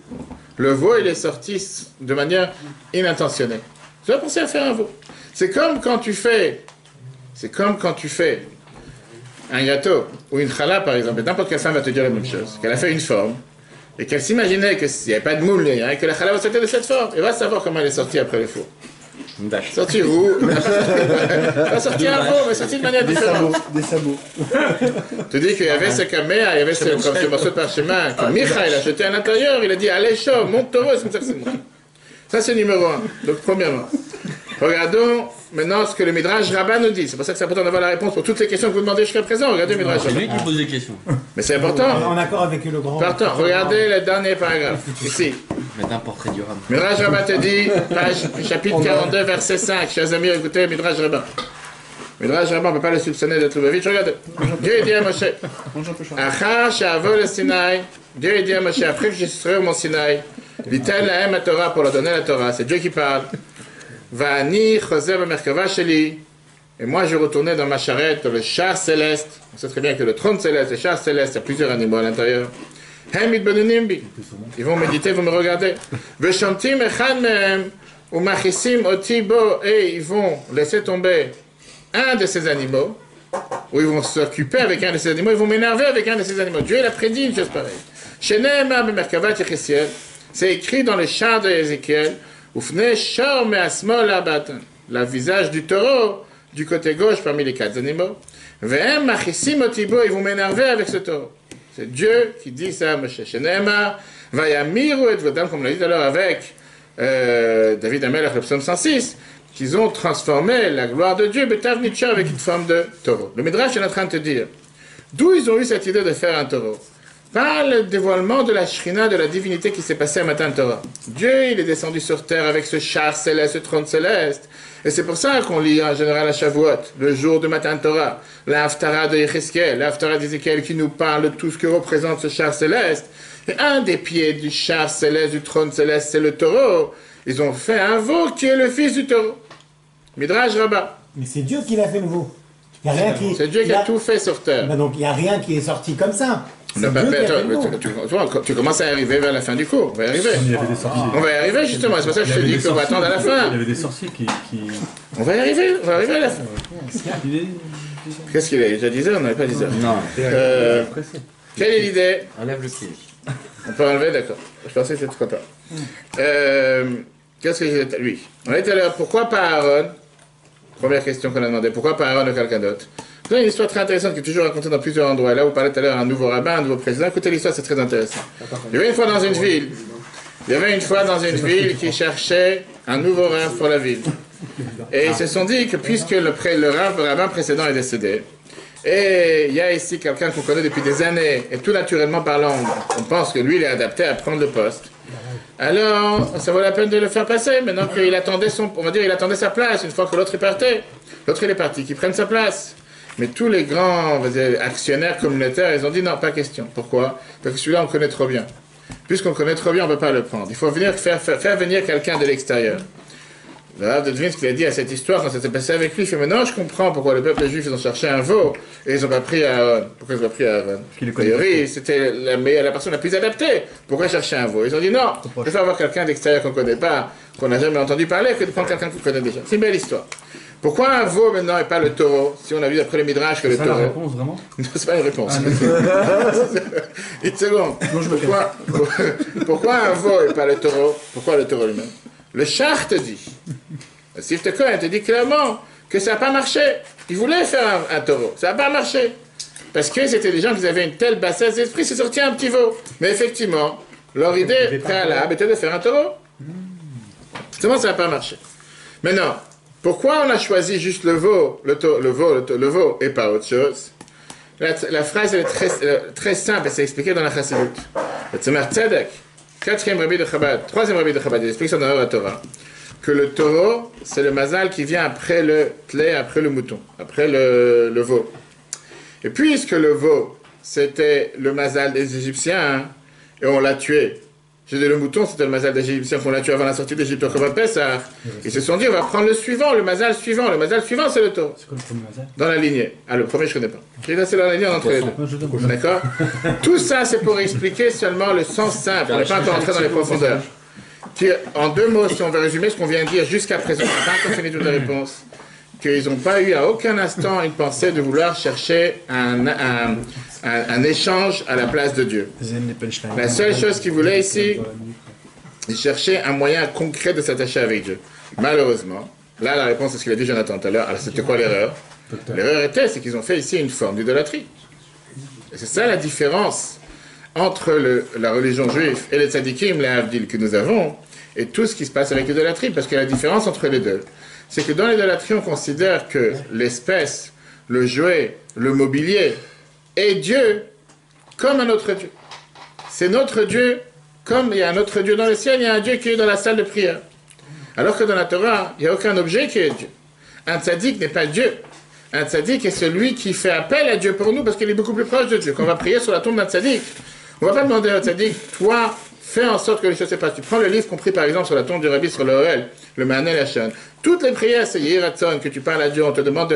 Le veau, il est sorti de manière inintentionnelle. Ils ont pensé à faire un veau. C'est comme quand tu fais un gâteau ou une challah, par exemple, et n'importe quelle femme va te dire la même chose, qu'elle a fait une forme, et qu'elle s'imaginait qu'il n'y avait pas de moule, et que la challah va sortir de cette forme, et va savoir comment elle est sortie après le four. Sortir où? Pas sortir un veau, mais sortir de manière différente. Des sabots. Tu dis qu'il y avait ce caméa, il y avait ce morceau de parchemin, que Michael a jeté à l'intérieur, il a dit allez chaud, monte taureau, c'est comme ça que c'est monté. Ça c'est numéro 1. Donc premièrement. Regardons maintenant ce que le Midrash Rabbah nous dit. C'est pour ça que c'est important d'avoir la réponse pour toutes les questions que vous demandez jusqu'à présent. Regardez le Midrash C'est lui Rabbah. qui pose des questions. Mais c'est important. En accord avec le grand. Important. Regardez le dernier paragraphe. Ici. Mettre un portrait du Ram. Midrash Rabbah te dit, chapitre 42, verset 5. Chers amis, écoutez Midrash Rabbah. Midrash Rabbah, on ne peut pas le soupçonner d'être vite. Regardez. Dieu dit à Moshe. Achar she'avo le Sinaï. Dieu dit à Moshe, après que je serai au mont Sinaï, l'Itel lahem la Torah, pour leur donner la Torah. C'est Dieu qui parle. Va'ani choser b'merkava sheli. Et moi, je retournais dans ma charrette, le char céleste. On sait très bien que le trône céleste, le char céleste, il y a plusieurs animaux à l'intérieur. Hem itbenunimbi. Ils vont méditer, vous me regardez. V'shamtim echad mehem, u'machisim oti bo. Et ils vont laisser tomber un de ces animaux, ou ils vont s'occuper avec un de ces animaux, ils vont m'énerver avec un de ces animaux. Dieu, il a prédit une chose pareille. Shene'emar b'merkavat Yechesiel. C'est écrit dans le char de Ézéchiel. Ufne shor me'asmol abatan. Le visage du taureau du côté gauche parmi les 4 animaux. Ve'em machisim otibo. Ils vont m'énerver avec ce taureau. C'est Dieu qui dit ça à Moshe. Shene'emar vayamiru et vodam, comme on l'a dit tout à l'heure avec David Amelech, le psaume 106, qu'ils ont transformé la gloire de Dieu betavnitcha avec une forme de taureau. Le Midrash est en train de te dire d'où ils ont eu cette idée de faire un taureau. Par le dévoilement de la Shrina, de la divinité qui s'est passée à Matan Torah. Dieu, il est descendu sur terre avec ce char céleste, ce trône céleste. Et c'est pour ça qu'on lit en général à Shavuot, le jour de Matan Torah, la Haftara de Yecheskel, la Haftara d'Ézéchiel qui nous parle de tout ce que représente ce char céleste. Et un des pieds du char céleste, du trône céleste, c'est le taureau. Ils ont fait un veau qui est le fils du taureau. Midrash Rabbah. Mais c'est Dieu qui l'a fait le veau. C'est Dieu qui a tout fait sur terre. Ben donc il n'y a rien qui est sorti comme ça. Tu commences à arriver vers la fin du cours. On va y arriver. On va y arriver justement. C'est pour ça que je te dis qu'on va attendre à la fin. Il y avait des sorciers qui... On va y arriver. On va arriver à la fin. Qu'est-ce qu'il est? Déjà 10 heures? On n'avait pas 10 heures. Non. Quelle est l'idée? Enlève le pied. On peut enlever, d'accord. Je pensais que c'était content. Qu'est-ce que j'ai dit? Lui. On a dit tout à l'heure, pourquoi pas Aaron? Première question qu'on a demandé. Pourquoi pas Aaron ou quelqu'un d'autre? C'est une histoire très intéressante qui est toujours racontée dans plusieurs endroits. Là, vous parlez tout à l'heure d'un nouveau rabbin, un nouveau président. Écoutez l'histoire, c'est très intéressant. Il y avait une fois dans une ville qui cherchait un nouveau rabbin pour la ville. Et ils se sont dit que puisque le rabbin précédent est décédé, et il y a ici quelqu'un qu'on connaît depuis des années, et tout naturellement parlant, on pense que lui, il est adapté à prendre le poste. Alors, ça vaut la peine de le faire passer, maintenant qu'il attendait il attendait sa place, une fois que l'autre est parti. L'autre, il est parti, qu'il prenne sa place. Mais tous les grands actionnaires communautaires, ils ont dit non, pas question. Pourquoi? Parce que celui-là, on connaît trop bien. Puisqu'on connaît trop bien, on ne peut pas le prendre. Il faut faire venir quelqu'un de l'extérieur. Le Rav de Dvinsk a dit à cette histoire, quand ça s'est passé avec lui, il fait maintenant je comprends pourquoi le peuple juif ils ont cherché un veau et ils n'ont pas pris Aaron. Pourquoi ils ont pris Aaron? A priori, c'était la personne la plus adaptée. Pourquoi chercher un veau? Ils ont dit non, il faut avoir quelqu'un d'extérieur qu'on ne connaît pas, qu'on n'a jamais entendu parler, que de prendre quelqu'un qu'on connaît déjà. C'est une belle histoire. Pourquoi un veau maintenant et pas le taureau? Si on a vu après le Midrash que le taureau. C'est la réponse vraiment? Non, c'est pas une réponse. Une seconde. Pourquoi un veau et pas le taureau? Pourquoi le taureau lui-même? Le char te dit, le Sifte Cohen te dit clairement que ça n'a pas marché. Ils voulaient faire un taureau, ça n'a pas marché. Parce que c'était des gens qui avaient une telle bassesse d'esprit, c'est sorti un petit veau. Mais effectivement, leur idée préalable était de faire un taureau. Justement, ça n'a pas marché. Maintenant, pourquoi on a choisi juste le veau, le veau et pas autre chose? La phrase elle est très simple, et c'est expliqué dans la Chassidut. Le Tzemach Tzedek, 4e rabbi de Chabad, 3e rabbi de Chabad, il explique ça dans la Torah. que le taureau, c'est le mazal qui vient après le tlé, après le mouton, après le veau. Et puisque le veau, c'était le mazal des Égyptiens, hein, et on l'a tué. J'ai dit le mouton, c'était le mazal des Égyptiens qu'on l'a tué avant la sortie d'Égypte, comme un Pessah. Ils se sont dit, on va prendre le suivant, le mazal suivant. Le mazal suivant, c'est le taureau. C'est quoi le premier mazal? Dans la lignée. Ah, le premier, je ne connais pas. C'est dans la lignée entre les deux. D'accord. Tout ça, c'est pour expliquer seulement le sens simple. On n'est pas encore entré dans les profondeurs. En 2 mots, si on veut résumer ce qu'on vient de dire jusqu'à présent, on n'a pas encore fini toutes les réponses, qu'ils n'ont pas eu à aucun instant une pensée de vouloir chercher un échange à la place de Dieu. La seule chose qu'ils voulaient ici, c'est chercher un moyen concret de s'attacher avec Dieu. Malheureusement, là la réponse est ce qu'il a dit Jonathan tout à l'heure. Alors c'était quoi l'erreur? L'erreur était, c'est qu'ils ont fait ici une forme d'idolâtrie. Et c'est ça la différence entre la religion juive et les tzadikim, les avdil que nous avons, et tout ce qui se passe avec l'idolâtrie, parce que la différence entre les deux, c'est que dans l'idolâtrie, on considère que l'espèce, le jouet, le mobilier est Dieu comme un autre Dieu. C'est notre Dieu, comme il y a un autre Dieu dans le ciel, il y a un Dieu qui est dans la salle de prière. Alors que dans la Torah, il n'y a aucun objet qui est Dieu. Un tzaddik n'est pas Dieu. Un tzaddik est celui qui fait appel à Dieu pour nous parce qu'il est beaucoup plus proche de Dieu. Quand on va prier sur la tombe d'un tzaddik, on ne va pas demander à un tzaddik, toi, fais en sorte que les choses se passent. Tu prends le livre compris par exemple sur la tombe du Rabbi sur l'Orel, le Mahanel Hachan. Toutes les prières, c'est Yiratzon, que tu parles à Dieu, on te demande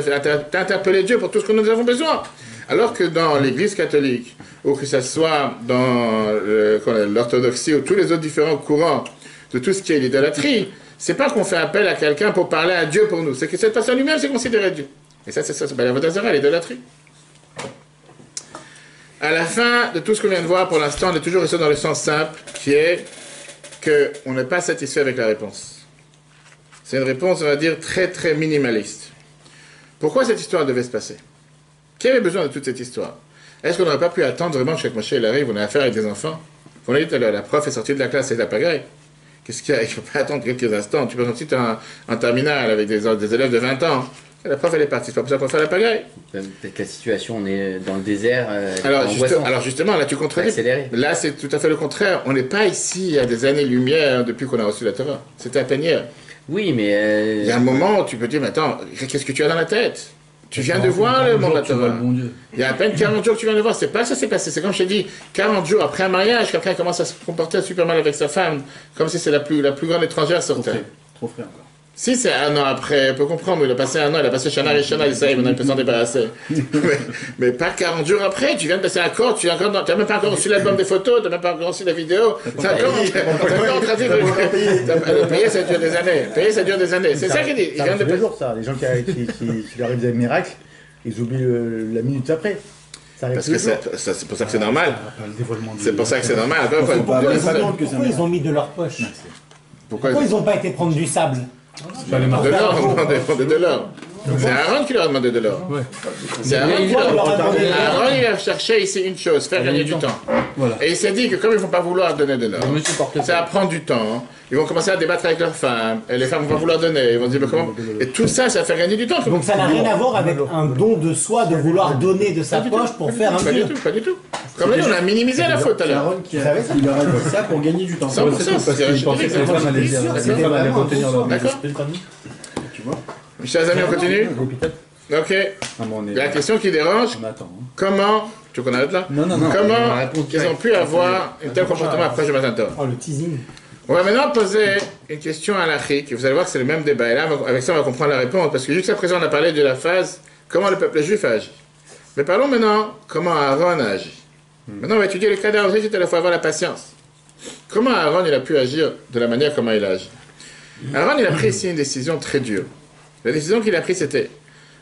d'interpeller Dieu pour tout ce que nous avons besoin. Alors que dans l'église catholique, ou que ce soit dans l'orthodoxie ou tous les autres différents courants de tout ce qui est l'idolâtrie, c'est pas qu'on fait appel à quelqu'un pour parler à Dieu pour nous. C'est que cette personne lui-même, c'est considéré Dieu. Et ça, c'est ça, c'est l'Avodah Zarah, l'idolâtrie. À la fin de tout ce qu'on vient de voir, pour l'instant, on est toujours resté dans le sens simple, qui est qu'on n'est pas satisfait avec la réponse. C'est une réponse, on va dire, très très minimaliste. Pourquoi cette histoire devait se passer? Qui avait besoin de toute cette histoire? Est-ce qu'on n'aurait pas pu attendre vraiment que chaque Moshe arrive, on a affaire avec des enfants? On a dit tout à l'heure, la prof est sortie de la classe et de la pagaille. Qu'est-ce qu'il y a? Il ne faut pas attendre quelques instants. Tu peux ensuite un terminal avec des élèves de 20 ans. La prof, elle est partie. C'est pas pour ça qu'on fait la pagaille. Peut-être que la situation, on est dans le désert. Alors justement, là, tu contredis. Là, c'est tout à fait le contraire. On n'est pas ici à des années-lumière depuis qu'on a reçu la Torah. C'était à peine hier. Oui, mais... Il y a un moment où tu peux dire, mais attends, qu'est-ce que tu as dans la tête? Tu viens de voir le monde de la Torah. Il y a à peine 40 jours que tu viens de voir. C'est pas ça s'est passé. C'est comme je t'ai dit, 40 jours après un mariage, quelqu'un commence à se comporter super mal avec sa femme, comme si c'est la plus grande étrangère sur terre. Trop frais encore. Si c'est 1 an après, on peut comprendre, il a passé 1 an, il a passé Shana et Shana, ça y est, maintenant il peut s'en débarrasser. mais pas 40 jours après, tu viens de passer un accord, tu n'as même pas encore reçu l'album des photos, tu n'as même pas encore reçu la vidéo. C'est encore en train de payer, ça dure des années. Payer, ça dure des années. C'est ça qu'il dit. Ça arrive tous les jours, ça. Les gens qui leur arrivent des miracles, ils oublient la minute après. Parce que c'est pour ça que c'est normal. C'est pour ça que c'est normal. Pourquoi ils ont mis de leur poche? Pourquoi ils n'ont pas été prendre du sable? De l'or, on demandait de l'or. C'est Aaron qui leur a demandé de l'or. C'est Aaron qui leur a demandé de l'or. Aaron, il a cherché ici une chose, faire gagner du temps. Et il s'est dit que comme ils ne vont pas vouloir donner de l'or, ça va prendre du temps. Ils vont commencer à débattre avec leurs femmes, et les femmes vont pas vouloir donner. Ils vont dire, mais comment? Et tout ça, ça va faire gagner du temps. Donc ça n'a rien à voir avec un don de soi, de vouloir donner de sa poche pour faire un bien. Pas du tout. Comme là, on a minimisé la faute à l'heure. Il leur a dit ça pour gagner du temps. 100%, parce qu'il pensait que les femmes allaient retenir leur... D'accord. Tu vois? Mes chers amis, on continue? Ok. La question qui dérange, comment, tu veux qu'on arrête là? Non. Comment ils ont pu avoir un tel comportement après Jonathan Torah? Oh, le teasing. On va maintenant poser une question à l'Achik, et vous allez voir que c'est le même débat. Et là, avec ça, on va comprendre la réponse, parce que jusqu'à présent, on a parlé de la phase comment le peuple juif a agi. Mais parlons maintenant comment Aaron a agi. Maintenant, on va étudier le cas d'Aaron, il faut avoir la patience. Comment Aaron il a pu agir de la manière comment il a agi? Aaron, il a pris ici une décision très dure. La décision qu'il a prise, c'était,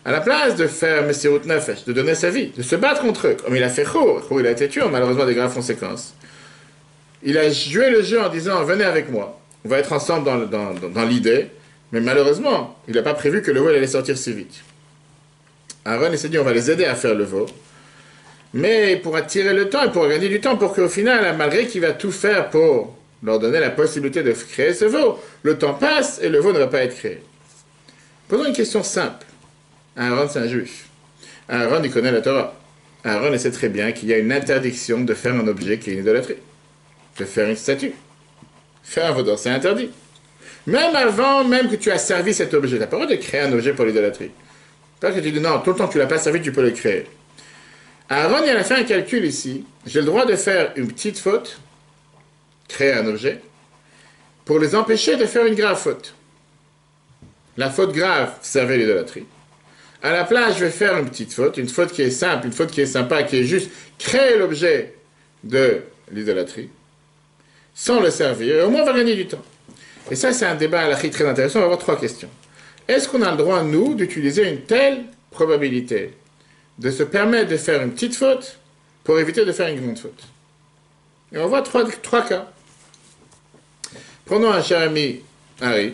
à la place de faire Messirut Nefesh, de donner sa vie, de se battre contre eux, comme il a fait Chour, il a été tué, malheureusement des graves conséquences. Il a joué le jeu en disant, venez avec moi, on va être ensemble dans l'idée, mais malheureusement, il n'a pas prévu que le veau allait sortir si vite. Aaron, il s'est dit, on va les aider à faire le veau, mais il pourra tirer le temps, il pourra gagner du temps pour qu'au final, malgré qu'il va tout faire pour leur donner la possibilité de créer ce veau, le temps passe et le veau ne va pas être créé. Posons une question simple. Aaron, c'est un juif. Aaron, il connaît la Torah. Aaron, il sait très bien qu'il y a une interdiction de faire un objet qui est une idolâtrie. De faire une statue. Faire un veau d'or, c'est interdit. Même avant, même que tu as servi cet objet. Tu n'as pas le droit de créer un objet pour l'idolâtrie. Pas que tu dis non, tout le temps que tu ne l'as pas servi, tu peux le créer. Aaron, il a fait un calcul ici. J'ai le droit de faire une petite faute, créer un objet, pour les empêcher de faire une grave faute. La faute grave servait l'idolâtrie. À la place, je vais faire une petite faute, une faute qui est simple, une faute qui est sympa, qui est juste créer l'objet de l'idolâtrie, sans le servir, et au moins on va gagner du temps. Et ça, c'est un débat à la très intéressant. On va avoir 3 questions. Est-ce qu'on a le droit, nous, d'utiliser une telle probabilité de se permettre de faire une petite faute pour éviter de faire une grande faute? Et on voit 3 cas. Prenons un cher ami, Harry,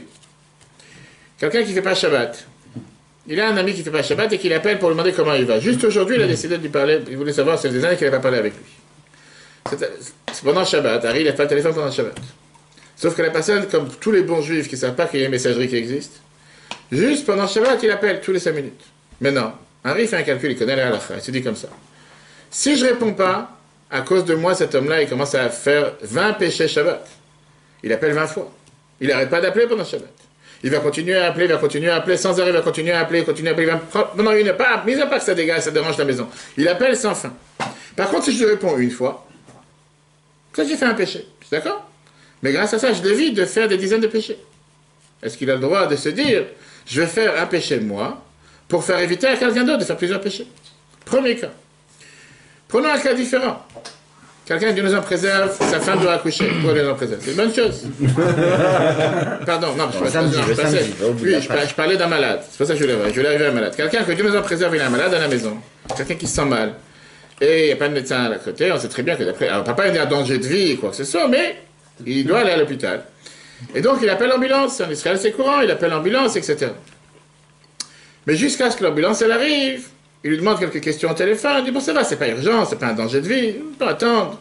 quelqu'un qui ne fait pas Shabbat. Il a un ami qui ne fait pas Shabbat et qui l'appelle pour lui demander comment il va. Juste aujourd'hui, il a décidé de lui parler, il voulait savoir, c'est des années qu'il n'avait pas parlé avec lui. C'est pendant Shabbat, Harry, il a fait le téléphone pendant Shabbat. Sauf que la personne, comme tous les bons juifs qui ne savent pas qu'il y a une messagerie qui existe, juste pendant Shabbat, il appelle tous les 5 minutes. Mais non, Harry fait un calcul, il connaît la halakha, il se dit comme ça. Si je ne réponds pas, à cause de moi, cet homme-là, il commence à faire 20 péchés Shabbat. Il appelle 20 fois. Il n'arrête pas d'appeler pendant Shabbat. Il va continuer à appeler, sans arrêt, il va continuer à appeler, il va pendant une heure, pas, mis à part que ça dégage, ça dérange la maison. Il appelle sans fin. Par contre, si je lui réponds une fois, ça j'ai fait un péché. D'accord? Mais grâce à ça, je l'évite de faire des dizaines de péchés. Est-ce qu'il a le droit de se dire, je vais faire un péché moi, pour faire éviter à quelqu'un d'autre de faire plusieurs péchés? Premier cas. Prenons un cas différent. Quelqu'un, Dieu nous en préserve, sa femme doit accoucher. Pourquoi Dieu nous en préserve? C'est une bonne chose. Pardon, non, je parlais d'un malade. C'est pas ça que je voulais arriver à un malade. Quelqu'un que Dieu nous en préserve, il est un malade à la maison. Quelqu'un qui se sent mal. Et il n'y a pas de médecin à côté. On sait très bien que d'après. Alors, papa est en danger de vie, quoi que ce soit, mais il doit aller à l'hôpital. Et donc, il appelle l'ambulance. En Israël, c'est courant. Il appelle l'ambulance, etc. Mais jusqu'à ce que l'ambulance, elle arrive, il lui demande quelques questions au téléphone. Il dit, bon, ça va, c'est pas urgent, c'est pas un danger de vie. On peut attendre.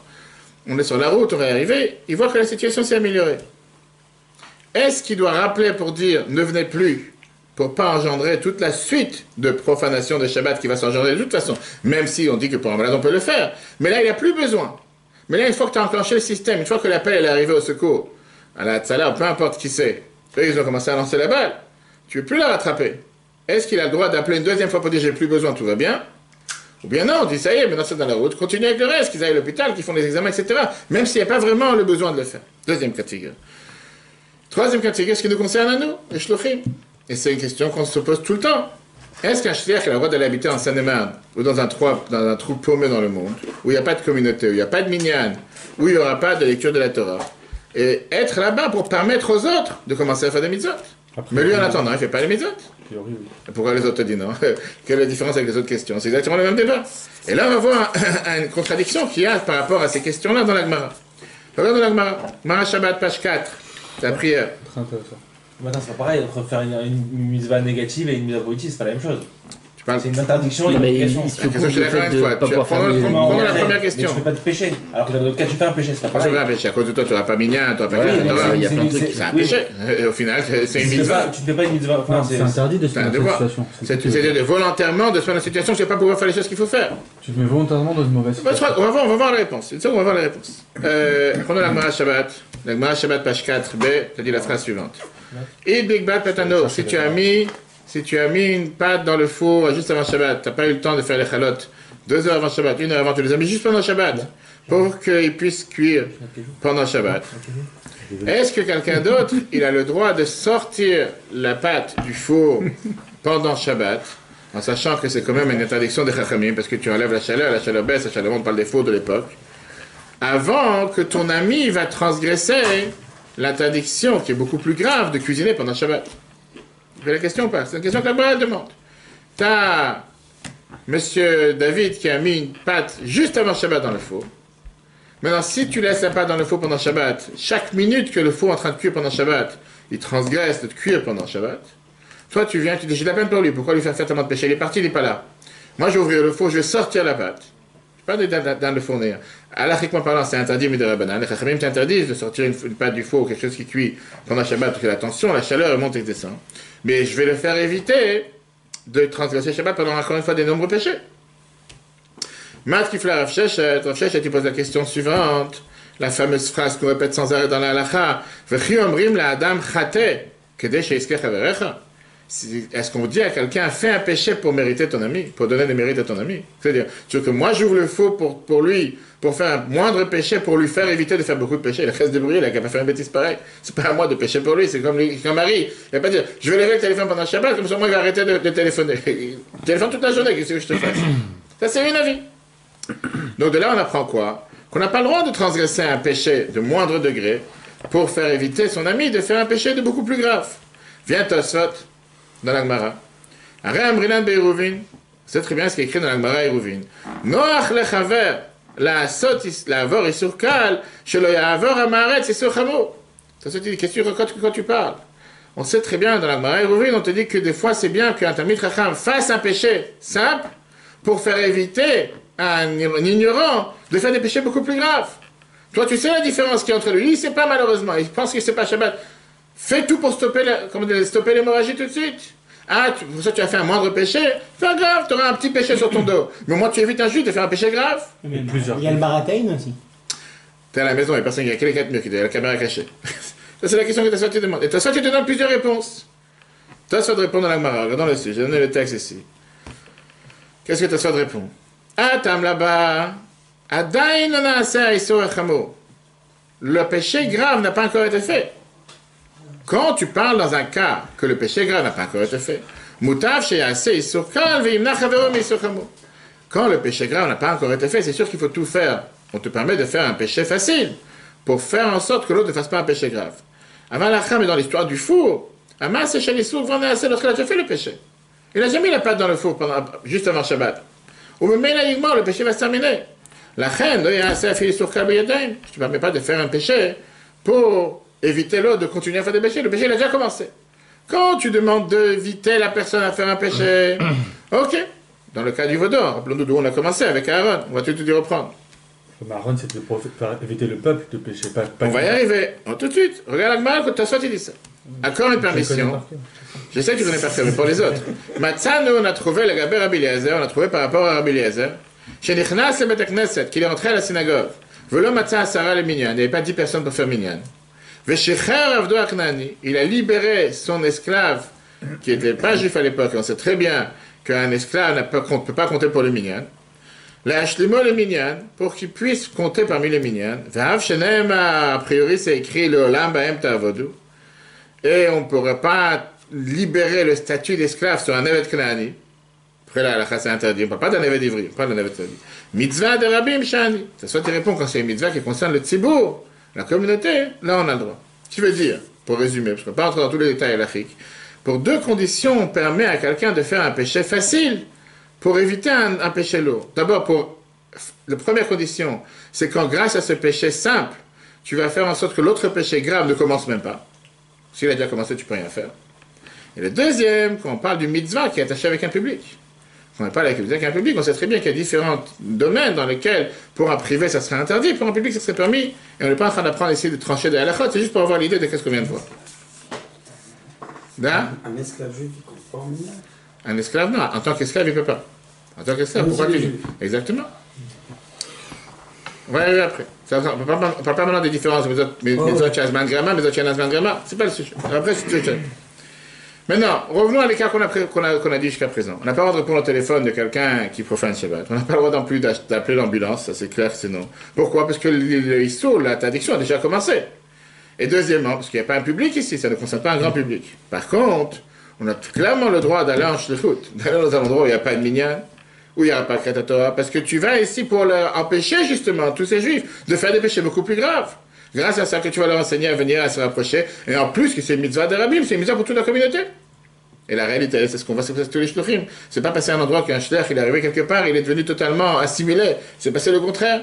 On est sur la route, on va y arriver. Il voit que la situation s'est améliorée. Est-ce qu'il doit rappeler pour dire, ne venez plus, pour pas engendrer toute la suite de profanation de Shabbat qui va s'engendrer de toute façon, même si on dit que pour un malade, on peut le faire. Mais là, il n'a plus besoin. Mais là, une fois que tu as enclenché le système, une fois que l'appel est arrivé au secours, à la Tzala, peu importe qui c'est, eux, ils ont commencé à lancer la balle. Tu ne veux plus la rattraper. Est-ce qu'il a le droit d'appeler une deuxième fois pour dire j'ai plus besoin, tout va bien? Ou bien non, on dit ça y est, maintenant c'est dans la route, continue avec le reste, qu'ils aillent à l'hôpital, qu'ils font des examens, etc. Même s'il n'y a pas vraiment le besoin de le faire. Deuxième cas de figure. Troisième cas de figure, ce qui nous concerne à nous, les shluchim. Et c'est une question qu'on se pose tout le temps. Est-ce qu'un shliach a le droit d'aller habiter en Seine-et-Marne, ou dans un trou paumé dans le monde, où il n'y a pas de communauté, où il n'y a pas de minyan, où il n'y aura pas de lecture de la Torah, et être là-bas pour permettre aux autres de commencer à faire des mitzvot? Mais lui, en attendant, il ne fait pas les mitzvot. Pourquoi les autres te disent non? Quelle est la différence avec les autres questions? C'est exactement le même débat. Et là, on va voir une contradiction qu'il y a par rapport à ces questions-là dans la Gemara. Regarde dans la Gemara. Gemara Shabbat, page 4. C'est la prière. Très intéressant. Maintenant, c'est pas pareil, entre faire une mitzvah négative et une mitzvah positive, c'est pas la même chose. C'est une interdiction et une obligation. Je suis d'accord avec toi. Prends la première question. Mais tu fais pas de péché. Alors que dans d'autres cas, tu fais un péché, c'est pas pareil. Tu fais un péché. À cause de toi, tu n'auras pas minyan, tu n'auras pas il y a plein de trucs. c'est un péché. Et au final, c'est une mitzvah. Tu ne fais pas une mitzvah. C'est interdit de se mettre dans cette situation. C'est-à-dire volontairement de se mettre dans une situation où tu ne vas pas pouvoir faire les choses qu'il faut faire. Tu te mets volontairement dans une mauvaise situation. On va voir la réponse. C'est ça, on va voir la réponse. Prenons la Gemara Shabbat. La Gemara Shabbat, page 4b, ça dit la phrase suivante. Et Big Bat Patano, si tu as mis une pâte dans le four juste avant Shabbat, tu n'as pas eu le temps de faire les chalotes 2 heures avant Shabbat, 1 heure avant, tu les as mis juste pendant Shabbat, pour qu'ils puissent cuire pendant Shabbat. Est-ce que quelqu'un d'autre, il a le droit de sortir la pâte du four pendant Shabbat, en sachant que c'est quand même une interdiction des chachamim, parce que tu enlèves la chaleur baisse, la chaleur monte, on parle des fours de l'époque, avant que ton ami va transgresser l'interdiction, qui est beaucoup plus grave, de cuisiner pendant Shabbat? Vous avez la question ou pas? C'est une question que la Gemara demande. T'as Monsieur David qui a mis une pâte juste avant Shabbat dans le four. Maintenant, si tu laisses la pâte dans le four pendant Shabbat, chaque minute que le four est en train de cuire pendant Shabbat, il transgresse de cuire pendant Shabbat. Toi, tu viens, tu dis, j'ai de la peine pour lui, pourquoi lui faire tellement de péché? Il est parti, il n'est pas là. Moi, je vais ouvrir le four, je vais sortir la pâte. Je ne vais pas dans le fournir. Alachiquement parlant, c'est interdit, mais de Rabbanan. Les Chachamim t'interdisent de sortir une pâte du four ou quelque chose qui cuit pendant Shabbat, parce que la tension, la chaleur monte et descend. Mais je vais le faire éviter de transgresser Shabbat pendant encore une fois des nombreux péchés. Mat Kifla Rav Sheshet, tu poses la question suivante. la fameuse phrase qu'on répète sans arrêt dans la halakha, V'chi omrim la adam chate, kedei sheizkech averecha. Est-ce qu'on dit à quelqu'un, fais un péché pour mériter ton ami, pour donner des mérites à ton ami? C'est-à-dire, tu veux que moi j'ouvre le faux pour lui, pour faire un moindre péché, pour lui faire éviter de faire beaucoup de péchés. Il reste débrouillé, il n'a qu'à pas faire une bêtise pareille. C'est pas à moi de pécher pour lui, c'est comme Marie. Il va pas dire, je vais lever le téléphone pendant Shabbat, comme ça moi il va arrêter de téléphoner. Il téléphone toute la journée, qu'est-ce que je te fasse? Ça c'est une avis. Donc de là on apprend quoi? Qu'on n'a pas le droit de transgresser un péché de moindre degré pour faire éviter son ami de faire un péché de beaucoup plus grave. Viens Tosfot, dans la Gemara. C'est très bien ce qui est écrit dans la Gemara Eruvin. Noach lechaver la sot la avor isur kal shelo ya'avor ha'maaretz isur chamo. Ça se dit, qu'est-ce que quand tu parles? On sait très bien dans la Gemara Eruvin, on te dit que des fois c'est bien qu'un Talmid Chacham fasse un péché simple pour faire éviter à un ignorant de faire des péchés beaucoup plus graves. Toi tu sais la différence qu'il y a entre lui, il ne sait pas malheureusement, il pense qu'il ne sait pas Shabbat. Fais tout pour stopper l'hémorragie tout de suite. Ah, pour ça tu as fait un moindre péché, c'est pas grave, tu auras un petit péché sur ton dos. Mais moi tu évites un juif de faire un péché grave. Il y a le baratain aussi. T'es à la maison, il n'y a personne qui a les 4 murs, qui a la caméra cachée. Ça c'est la question que Tosfot te demande. Et Tosfot te donne plusieurs réponses. Tosfot répond dans la Gemara, regardons le sujet, j'ai donné le texte ici. Qu'est-ce que Tosfot répond? Atam là-bas, Adain nanaaseh isur chamo. Le péché grave n'a pas encore été fait. Quand tu parles dans un cas que le péché grave n'a pas encore été fait, quand le péché grave n'a pas encore été fait, c'est sûr qu'il faut tout faire. On te permet de faire un péché facile pour faire en sorte que l'autre ne fasse pas un péché grave. Avant la mais dans l'histoire du four, Amas et Shalissour vont assez lorsqu'il a déjà fait le péché. Il n'a jamais mis la patte dans le four juste avant Shabbat. Ou même là, le péché va se terminer. La reine, il y a assez à filer sur Kabiyadaim. Je ne te permets pas de faire un péché pour éviter l'autre de continuer à faire des péchés. Le péché, il a déjà commencé. Quand tu demandes d'éviter la personne à faire un péché, ok. Dans le cas du Vaudor, rappelons-nous d'où on a commencé avec Aaron. On va tout y reprendre. Aaron, c'était pour éviter le peuple de pécher. On va y arriver. Tout de suite. Regarde Agmar, quand tu as soit, il dit ça. Encore une permission. Je sais que tu connais pas ça, mais pour les autres. Matzano, on a trouvé le Gaber Rabbi Eliezer, on a trouvé par rapport à Rabbi Eliezer, chez Nichnas le Bet Knesset, qu'il est entré à la synagogue. Velo Matzah Sarah le Minyan. Il n'y avait pas 10 personnes pour faire Minyan. Il a libéré son esclave, qui n'était pas juif à l'époque. On sait très bien qu'un esclave ne peut pas compter pour le minyan. Le minyan, pour qu'il puisse compter parmi les minyan. A priori, c'est écrit le Olam Baem Ta'avodu. Et on ne pourrait pas libérer le statut d'esclave sur un Evet Knaani. Après là, la c'est interdit. On ne parle pas d'un Evet d'Ivri, on parle d'un Evet Knaani. Mitzvah de Rabbi Mshani. Ça soit, tu réponds quand c'est une mitzvah qui concerne le tzibour. La communauté, là on a le droit. Ce qui veut dire, pour résumer, parce qu'on ne peut pas entrer dans tous les détails halachiques, pour 2 conditions, on permet à quelqu'un de faire un péché facile pour éviter un péché lourd. D'abord, la première condition, c'est quand grâce à ce péché simple, tu vas faire en sorte que l'autre péché grave ne commence même pas. S'il a déjà commencé, tu ne peux rien faire. Et le deuxième, quand on parle du mitzvah qui est attaché avec un public. On n'est pas avec un public, on sait très bien qu'il y a différents domaines dans lesquels, pour un privé, ça serait interdit, pour un public, ça serait permis, et on n'est pas en train d'apprendre à essayer de trancher des halakhot, c'est juste pour avoir l'idée de ce qu'on vient de voir. Un esclave juif, il compte pas en minyan. Un esclave, non. En tant qu'esclave, il ne peut pas. En tant qu'esclave, pourquoi tu dis? Exactement. On va y arriver après. On ne parle pas maintenant des différences, mais autres, il y a Azman Grama, mais autres, il y a Azman Grama. C'est pas le sujet. Après, c'est le sujet. Maintenant, revenons à l'écart qu'on a dit jusqu'à présent. On n'a pas le droit de répondre au téléphone de quelqu'un qui profane Shabbat. On n'a pas le droit non plus d'appeler l'ambulance, ça c'est clair, c'est non. Pourquoi? Parce que l'interdiction a déjà commencé. Et deuxièmement, parce qu'il n'y a pas un public ici, ça ne concerne pas un grand public. Par contre, on a clairement le droit d'aller en shlichut, d'aller dans un endroit où il n'y a pas de minyan, où il n'y a pas de Kriyat Torah, parce que tu vas ici pour leur empêcher justement, tous ces juifs, de faire des péchés beaucoup plus graves. Grâce à ça que tu vas leur enseigner à venir, à se rapprocher, et en plus que c'est une mitzvah de Rabim, c'est une mitzvah pour toute la communauté. Et la réalité, c'est ce qu'on voit, c'est tous les shluchim. C'est pas passé à un endroit qu'un shlich, il est arrivé quelque part, il est devenu totalement assimilé. C'est passé le contraire.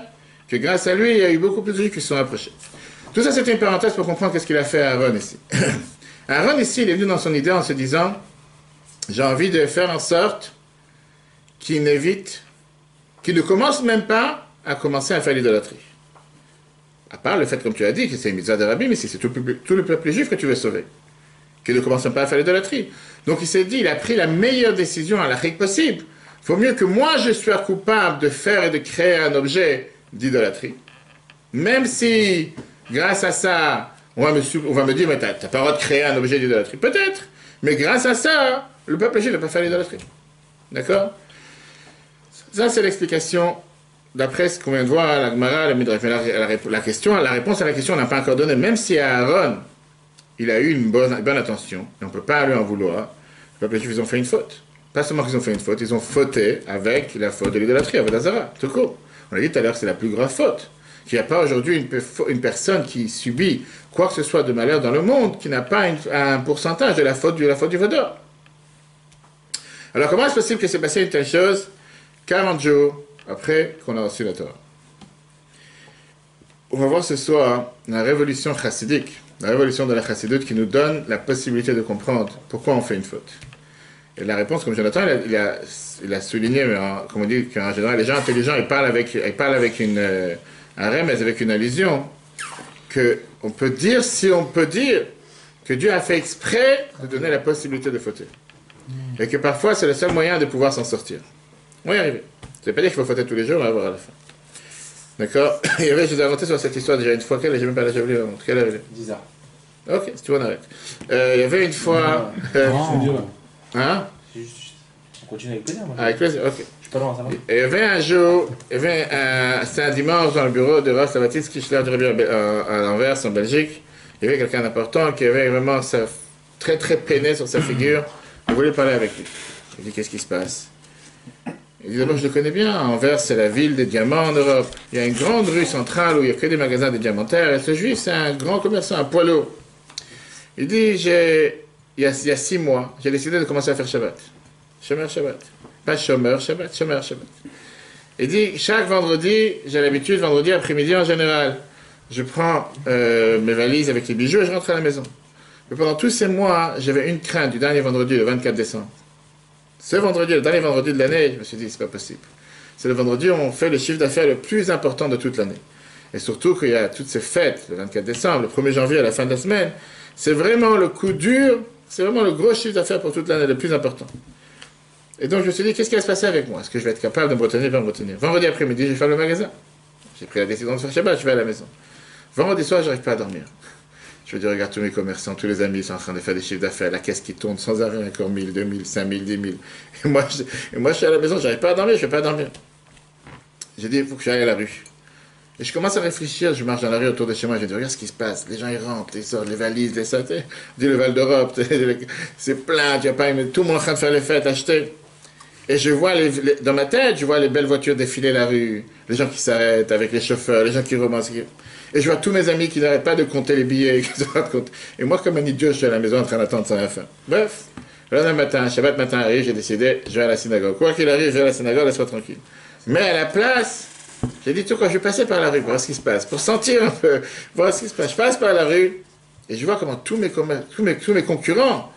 Que grâce à lui, il y a eu beaucoup plus de juifs qui se sont approchés. Tout ça, c'était une parenthèse pour comprendre qu'est-ce qu'il a fait à Aaron ici. Aaron ici, il est venu dans son idée en se disant, j'ai envie de faire en sorte qu'il ne commence même pas à commencer à faire l'idolâtrie. À part le fait, comme tu as dit, que c'est une mitzvah de Rabbi, mais c'est tout le peuple juif que tu veux sauver. Qu'il ne commence pas à faire l'idolâtrie. Donc il s'est dit, il a pris la meilleure décision à l'Afrique possible. Il faut mieux que moi je sois coupable de faire et de créer un objet d'idolâtrie. Même si, grâce à ça, on va me dire, mais t'as pas le droit de créer un objet d'idolâtrie. Peut-être, mais grâce à ça, le peuple juif ne va pas faire l'idolâtrie. D'accord? Ça, c'est l'explication, d'après ce qu'on vient de voir à la Gemara, la réponse à la question, on n'a pas encore donné. Même si Aaron, il a eu une bonne attention, et on ne peut pas lui en vouloir, le peuple juif, ils ont fait une faute. Pas seulement qu'ils ont fait une faute, ils ont fauté avec la faute de l'idolâtrie, avec Avodah tout court. On a dit tout à l'heure que c'est la plus grave faute. Qu'il n'y a pas aujourd'hui une personne qui subit quoi que ce soit de malheur dans le monde qui n'a pas un pourcentage de la faute du Vaudor. Alors comment est-ce possible que s'est passé une telle chose 40 jours après qu'on a reçu la Torah? On va voir ce soir la révolution chassidique, la révolution de la chassidoute qui nous donne la possibilité de comprendre pourquoi on fait une faute. Et la réponse, comme Jonathan, il a souligné, mais comme on dit qu'en général, les gens intelligents, ils parlent avec un remez, avec une allusion, qu'on peut dire, si on peut dire, que Dieu a fait exprès de donner la possibilité de fauter. Et que parfois, c'est le seul moyen de pouvoir s'en sortir. On va y arriver. Ça ne veut pas dire qu'il faut fauter tous les jours, on va voir à la fin. D'accord? Il y avait, je vous ai raconté sur cette histoire déjà une fois, j'ai même pas la javeline, quelle heure il est? 10 heures. Ok, si tu veux, on arrête. Il y avait une fois... Hein? On continue avec plaisir. Moi. Avec plaisir, ok. Je suis pas loin, ça va. Et il y avait un jour, c'était un dimanche dans le bureau de Ross Lavatitz, qui est à Anvers, en Belgique. Il y avait quelqu'un d'important qui avait vraiment très très peiné sur sa figure. On voulait parler avec lui. Il dit, qu'est-ce qui se passe? Il dit, d'abord, je le connais bien. Anvers, c'est la ville des diamants en Europe. Il y a une grande rue centrale où il n'y a que des magasins de diamantaires. Et ce juif, c'est un grand commerçant, un poids lourd. Il dit, il y a 6 mois, j'ai décidé de commencer à faire Shabbat. Shomer Shabbat. Pas Shomer Shabbat, Shomer Shabbat. Il dit, chaque vendredi, j'ai l'habitude, vendredi après-midi en général, je prends mes valises avec les bijoux et je rentre à la maison. Mais pendant tous ces mois, j'avais une crainte du dernier vendredi, le 24 décembre. Ce vendredi, le dernier vendredi de l'année, je me suis dit, c'est pas possible. C'est le vendredi où on fait le chiffre d'affaires le plus important de toute l'année. Et surtout qu'il y a toutes ces fêtes, le 24 décembre, le 1er janvier à la fin de la semaine, c'est vraiment le coup dur, c'est vraiment le gros chiffre d'affaires pour toute l'année, le plus important. Et donc je me suis dit, qu'est-ce qui va se passer avec moi? Est-ce que je vais être capable de me retenir, de me retenir? Vendredi après-midi, je vais faire le magasin. J'ai pris la décision de faire Shabbat, je vais à la maison. Vendredi soir, je n'arrive pas à dormir. Je me dis, regarde tous mes commerçants, tous les amis sont en train de faire des chiffres d'affaires, la caisse qui tourne sans arrêt, encore 1000, 2000, 5000, 10 000. Et moi, je suis à la maison, je n'arrive pas à dormir, je ne vais pas dormir. J'ai dit, il faut que j'aille à la rue. Et je commence à réfléchir, je marche dans la rue autour de chez moi, je dis, regarde ce qui se passe, les gens ils rentrent, ils sortent, les valises, les satés, dis le Val d'Europe, c'est plein, tu n'as pas aimé, tout le monde est en train de faire les fêtes, acheter. Et je vois, dans ma tête, je vois les belles voitures défiler la rue, les gens qui s'arrêtent avec les chauffeurs, les gens qui remontent. Et je vois tous mes amis qui n'arrêtent pas de compter les billets. Et moi, comme un idiot, je suis à la maison en train d'attendre sans rien faire. Bref, le lendemain matin, Shabbat matin arrive, j'ai décidé, je vais à la synagogue. Quoi qu'il arrive, je vais à la synagogue, laisse-moi tranquille. Mais à la place, j'ai dit, tout quoi, je vais passer par la rue, voir ce qui se passe, pour sentir un peu, voir ce qui se passe. Je passe par la rue, et je vois comment tous mes concurrents,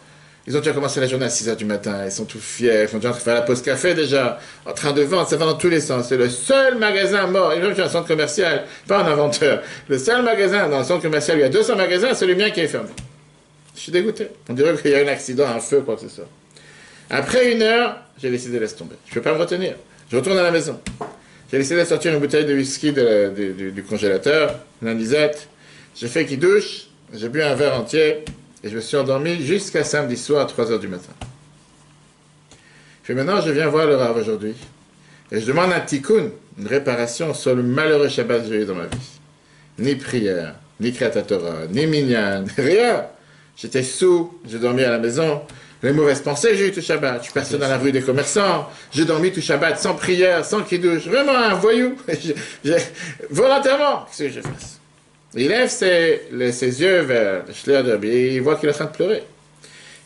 ils ont déjà commencé la journée à 6h du matin, ils sont tous fiers, ils sont déjà en train de faire la pause café déjà, en train de vendre, ça va dans tous les sens. C'est le seul magasin mort, il y a un centre commercial, pas un inventeur. Le seul magasin dans le centre commercial, il y a 200 magasins, c'est le mien qui est fermé. Je suis dégoûté. On dirait qu'il y a eu un accident, un feu, quoi que ce soit. Après 1 heure, j'ai décidé de laisser tomber. Je ne peux pas me retenir. Je retourne à la maison. J'ai décidé de sortir une bouteille de whisky du congélateur, une anisette. J'ai fait qui douche, j'ai bu un verre entier. Et je me suis endormi jusqu'à samedi soir à 3h du matin. Puis maintenant, je viens voir le Rav aujourd'hui. Et je demande un tikkun, une réparation sur le malheureux Shabbat que j'ai eu dans ma vie. Ni prière, ni Kriyat Torah, ni minyan, rien. J'étais sous, j'ai dormi à la maison. Les mauvaises pensées, j'ai eu tout Shabbat. Je suis passé dans la rue des commerçants. J'ai dormi tout Shabbat sans prière, sans kiddush. Vraiment un voyou. Volontairement, qu'est-ce que je fasse? Il lève ses yeux vers le Shler de Rabbi et il voit qu'il est en train de pleurer.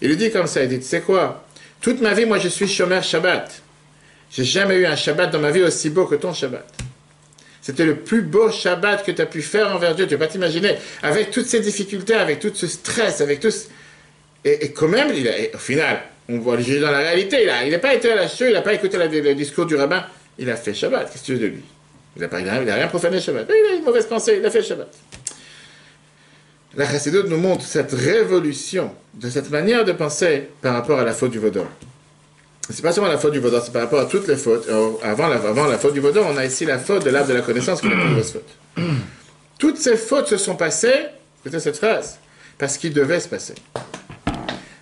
Il lui dit comme ça, il dit, tu sais quoi? Toute ma vie, moi je suis Shomer Shabbat. J'ai jamais eu un Shabbat dans ma vie aussi beau que ton Shabbat. C'était le plus beau Shabbat que tu as pu faire envers Dieu, tu ne peux pas t'imaginer. Avec toutes ces difficultés, avec tout ce stress, avec tout ce... Et quand même, au final, on voit le juge dans la réalité, il n'a pas été à la chute, il n'a pas écouté le discours du rabbin, il a fait Shabbat, qu'est-ce que tu veux de lui? Il n'a rien profané Shabbat. Il a une mauvaise pensée, il a fait Shabbat. La Chassidoute nous montre cette révolution de cette manière de penser par rapport à la faute du Vaudor. C'est pas seulement la faute du Vaudor, c'est par rapport à toutes les fautes. Avant la faute du Vaudor, on a ici la faute de l'arbre de la connaissance qui est la plus grosse faute. Toutes ces fautes se sont passées, écoutez cette phrase, parce qu'il devait se passer.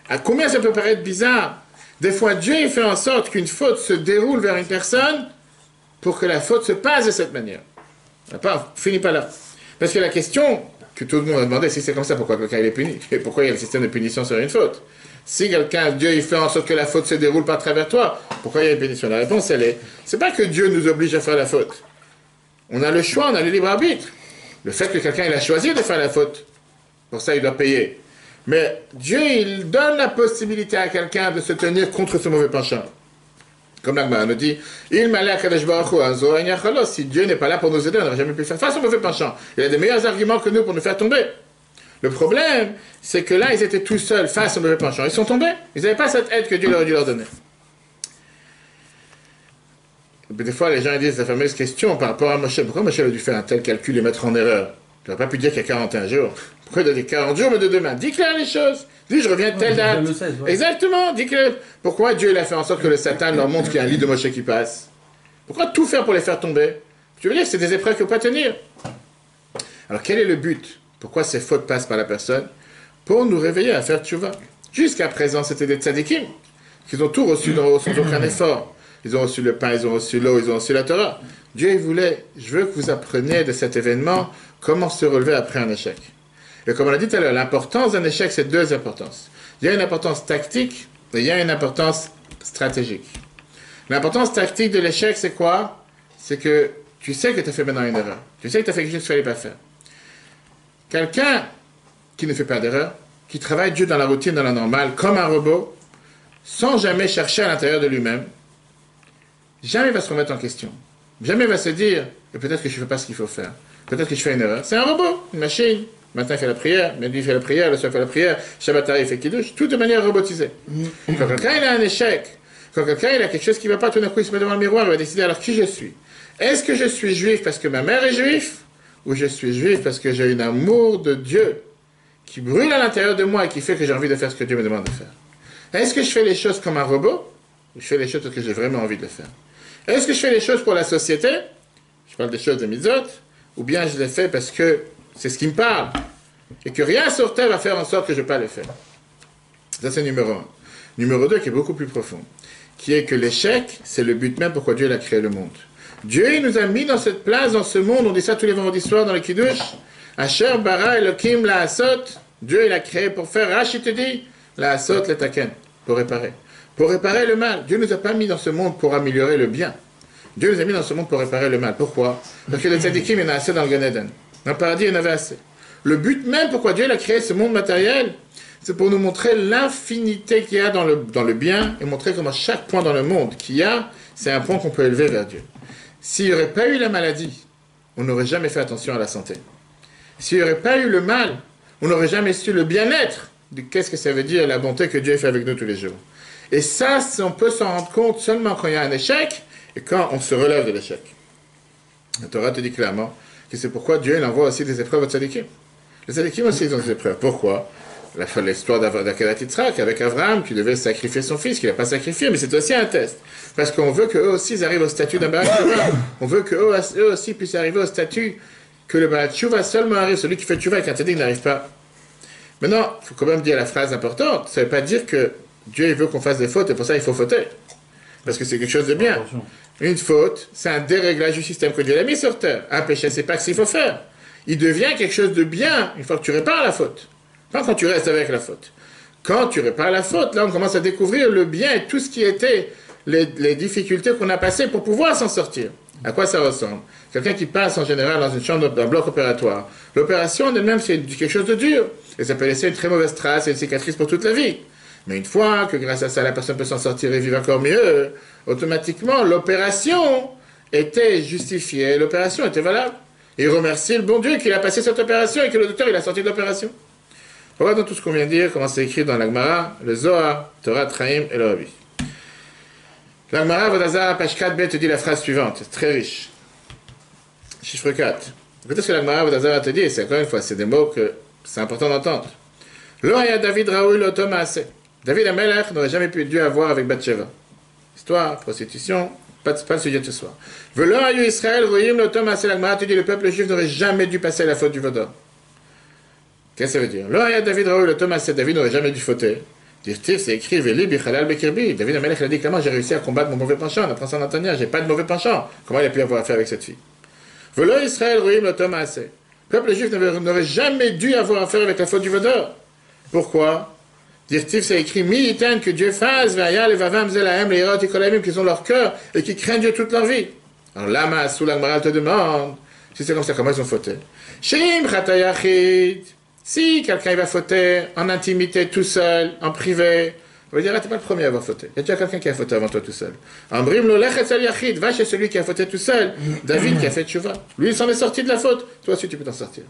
À combien ça peut paraître bizarre? Des fois, Dieu fait en sorte qu'une faute se déroule vers une personne pour que la faute se passe de cette manière. Finit pas là. Parce que la question que tout le monde a demandé, si c'est comme ça, pourquoi quelqu'un est puni? Et pourquoi il y a le système de punition sur une faute? Si quelqu'un, Dieu, il fait en sorte que la faute se déroule par travers toi, pourquoi il y a une punition? La réponse, elle est, c'est pas que Dieu nous oblige à faire la faute. On a le choix, on a le libre arbitre. Le fait que quelqu'un, il a choisi de faire la faute, pour ça, il doit payer. Mais Dieu, il donne la possibilité à quelqu'un de se tenir contre ce mauvais penchant. Comme l'Agma nous dit, il m'allait à Kadesh Baruch Hu, si Dieu n'est pas là pour nous aider, on n'aurait jamais pu faire face au mauvais penchant. Il a des meilleurs arguments que nous pour nous faire tomber. Le problème, c'est que là, ils étaient tout seuls face au mauvais penchant. Ils sont tombés. Ils n'avaient pas cette aide que Dieu aurait dû leur donner. Des fois, les gens disent la fameuse question par rapport à Moshe. Pourquoi Moshe a dû faire un tel calcul et mettre en erreur? Tu n'aurais pas pu dire qu'il y a 41 jours. Pourquoi il doit dire 40 jours, mais de demain? Dis clair les choses. Dis, je reviens de telle date. Le 16, ouais. Exactement. Dis clair. Pourquoi Dieu il a fait en sorte que le Satan leur montre qu'il y a un lit de Moshe qui passe? Pourquoi tout faire pour les faire tomber? Tu veux dire que c'est des épreuves qu'il ne faut pas tenir. Alors, quel est le but? Pourquoi ces fautes passent par la personne? Pour nous réveiller à faire tchouva. Jusqu'à présent, c'était des tzadikim qui ont tout reçu sans aucun effort. Ils ont reçu le pain, ils ont reçu l'eau, ils ont reçu la Torah. Dieu, il voulait, je veux que vous appreniez de cet événement comment se relever après un échec. Et comme on l'a dit tout à l'heure, l'importance d'un échec, c'est deux importances. Il y a une importance tactique et il y a une importance stratégique. L'importance tactique de l'échec, c'est quoi? C'est que tu sais que tu as fait maintenant une erreur. Tu sais que tu as fait quelque chose qu'il ne fallait pas faire. Quelqu'un qui ne fait pas d'erreur, qui travaille Dieu dans la routine, dans la normale, comme un robot, sans jamais chercher à l'intérieur de lui-même, jamais va se remettre en question. Jamais va se dire, peut-être que je ne fais pas ce qu'il faut faire. Peut-être que je fais une erreur. C'est un robot, une machine. Matin, il fait la prière, midi, il fait la prière, le soir, il fait la prière, Shabbat, il fait kiddush, tout de manière robotisée. Quand quelqu'un il a un échec, quand quelqu'un il a quelque chose qui ne va pas, tout d'un coup, il se met devant le miroir, il va décider alors qui je suis. Est-ce que je suis juif parce que ma mère est juive, ou je suis juif parce que j'ai un amour de Dieu qui brûle à l'intérieur de moi et qui fait que j'ai envie de faire ce que Dieu me demande de faire? Est-ce que je fais les choses comme un robot, ou je fais les choses parce que j'ai vraiment envie de le faire? Est-ce que je fais les choses pour la société? Je parle des choses de mitzvot, ou bien je les fais parce que c'est ce qui me parle, et que rien sur terre va faire en sorte que je ne vais pas le faire. Ça, c'est numéro 1. Numéro 2, qui est beaucoup plus profond, qui est que l'échec, c'est le but même pourquoi Dieu a créé le monde. Dieu, il nous a mis dans cette place, dans ce monde, on dit ça tous les vendredis soirs dans le Kiddush, Asher bara Elohim la asot, Dieu, il a créé pour faire, Rachid te dit, la asot le taken, pour réparer. Pour réparer le mal. Dieu ne nous a pas mis dans ce monde pour améliorer le bien. Dieu nous a mis dans ce monde pour réparer le mal. Pourquoi? Parce que les tzadikim, il y en a assez dans le Gan Eden. Dans le paradis, il y en avait assez. Le but même pourquoi Dieu a créé ce monde matériel, c'est pour nous montrer l'infinité qu'il y a dans le bien et montrer comment chaque point dans le monde qu'il y a, c'est un point qu'on peut élever vers Dieu. S'il n'y aurait pas eu la maladie, on n'aurait jamais fait attention à la santé. S'il n'y aurait pas eu le mal, on n'aurait jamais su le bien-être de qu'est-ce que ça veut dire la bonté que Dieu fait avec nous tous les jours. Et ça, on peut s'en rendre compte seulement quand il y a un échec et quand on se relève de l'échec. La Torah te dit clairement que c'est pourquoi Dieu il envoie aussi des épreuves aux tzadikim. Les tzadikim aussi ils ont des épreuves. Pourquoi? L'histoire d'Akedat Yitzhak avec Abraham qui devait sacrifier son fils, qu'il n'a pas sacrifié, mais c'est aussi un test. Parce qu'on veut qu'eux aussi ils arrivent au statut d'un Baal Tshuva. On veut qu'eux aussi puissent arriver au statut que le Baal Tshuva seulement arrive, celui qui fait Tshuva et qu'un tzadik n'arrive pas. Maintenant, il faut quand même dire la phrase importante. Ça ne veut pas dire que Dieu il veut qu'on fasse des fautes et pour ça il faut fauter. Parce que c'est quelque chose de bien. Attention. Une faute, c'est un déréglage du système que Dieu a mis sur terre. Un péché, c'est pas ce qu'il faut faire. Il devient quelque chose de bien une fois que tu répares la faute. Pas quand tu restes avec la faute. Quand tu répares la faute, là on commence à découvrir le bien et tout ce qui était les difficultés qu'on a passées pour pouvoir s'en sortir. À quoi ça ressemble? Quelqu'un qui passe en général dans une chambre d'un bloc opératoire. L'opération en elle-même, c'est quelque chose de dur. Et ça peut laisser une très mauvaise trace et une cicatrice pour toute la vie. Mais une fois que grâce à ça, la personne peut s'en sortir et vivre encore mieux, automatiquement, l'opération était justifiée, l'opération était valable. Et il remercie le bon Dieu qu'il a passé cette opération et que le docteur il a sorti de l'opération. Regardons tout ce qu'on vient de dire, comment c'est écrit dans l'Agmara, le Zohar, Torah, Traim et le Rabbi. L'Agmara, Vodazara, page 4b, te dit la phrase suivante, c'est très riche. Chiffre 4. Écoutez ce que l'Agmara, Vodazara te dit, et c'est encore une fois, c'est des mots que c'est important d'entendre. L'Oya David Raoul Otoma David Amelech n'aurait jamais pu Dieu avoir avec Bathsheba. Histoire, prostitution, Pas le sujet de ce soir. Velo ayu Israël, voyim l'autom asel l'agmara, tu dis le peuple juif n'aurait jamais dû passer à la faute du vaudor. Qu'est-ce que ça veut dire? Lo aya David raoul l'autom asel, David n'aurait jamais dû fauter. Dire-t-il, c'est écrit, Veli bichalal bekirbi. David Amelech a dit, comment j'ai réussi à combattre mon mauvais penchant? On apprend ça en Antania, j'ai pas de mauvais penchant. Comment il a pu avoir affaire avec cette fille? Velo Israël, voyim l'autom asel. Le peuple juif n'aurait jamais dû avoir affaire avec la faute du vaudor. Pourquoi? Dire-t-il, c'est écrit, mi-iten, que Dieu fasse, vaya, les vavam, zelahem, les hérot, et qui ont leur cœur et qui craignent Dieu toute leur vie. Alors, lama, sous l'agmara te demande, si c'est comme ça, comment ils ont fauté? Shim, chatayachid. Si quelqu'un va fauter en intimité, tout seul, en privé, on va dire, ah, t'es pas le premier à avoir fauté. Il y a déjà quelqu'un qui a fauté avant toi tout seul. Ambrim lo lechet yachid, va chez celui qui a fauté tout seul. David qui a fait tchouva. Lui, il s'en est sorti de la faute. Toi aussi, tu peux t'en sortir.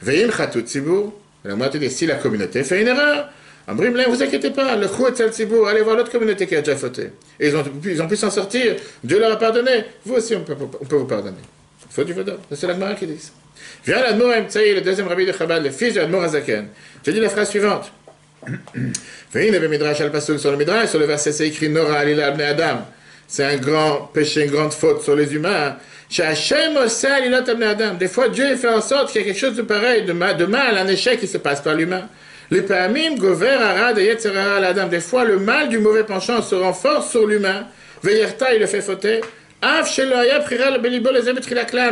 Veim chatout tzibur. La moitié dit, si la communauté fait une erreur, Ambrim, ne vous inquiétez pas, le chou et tzal tzibur, allez voir l'autre communauté qui a déjà fauté. Et ils ont pu s'en sortir. Dieu leur a pardonné. Vous aussi, on peut vous pardonner. Faute du vaudor. C'est l'agmara qui dit ça. Viens l'Admor Emtsaï, le deuxième rabbi de Chabad, le fils de l'Admor Azaken. J'ai dit la phrase suivante. Il avait Midrash al-Pasuk sur le Midrash, sur le verset, c'est écrit Nora alila abne Adam. C'est un grand péché, une grande faute sur les humains. Sha'Hashem osa alilat abne Adam. Des fois, Dieu fait en sorte qu'il y a quelque chose de pareil, de mal, un échec qui se passe par l'humain. Les pa'amim gover arad et yetzerara al-Adam. Des fois, le mal du mauvais penchant se renforce sur l'humain. Ve'yerta, il le fait fauter.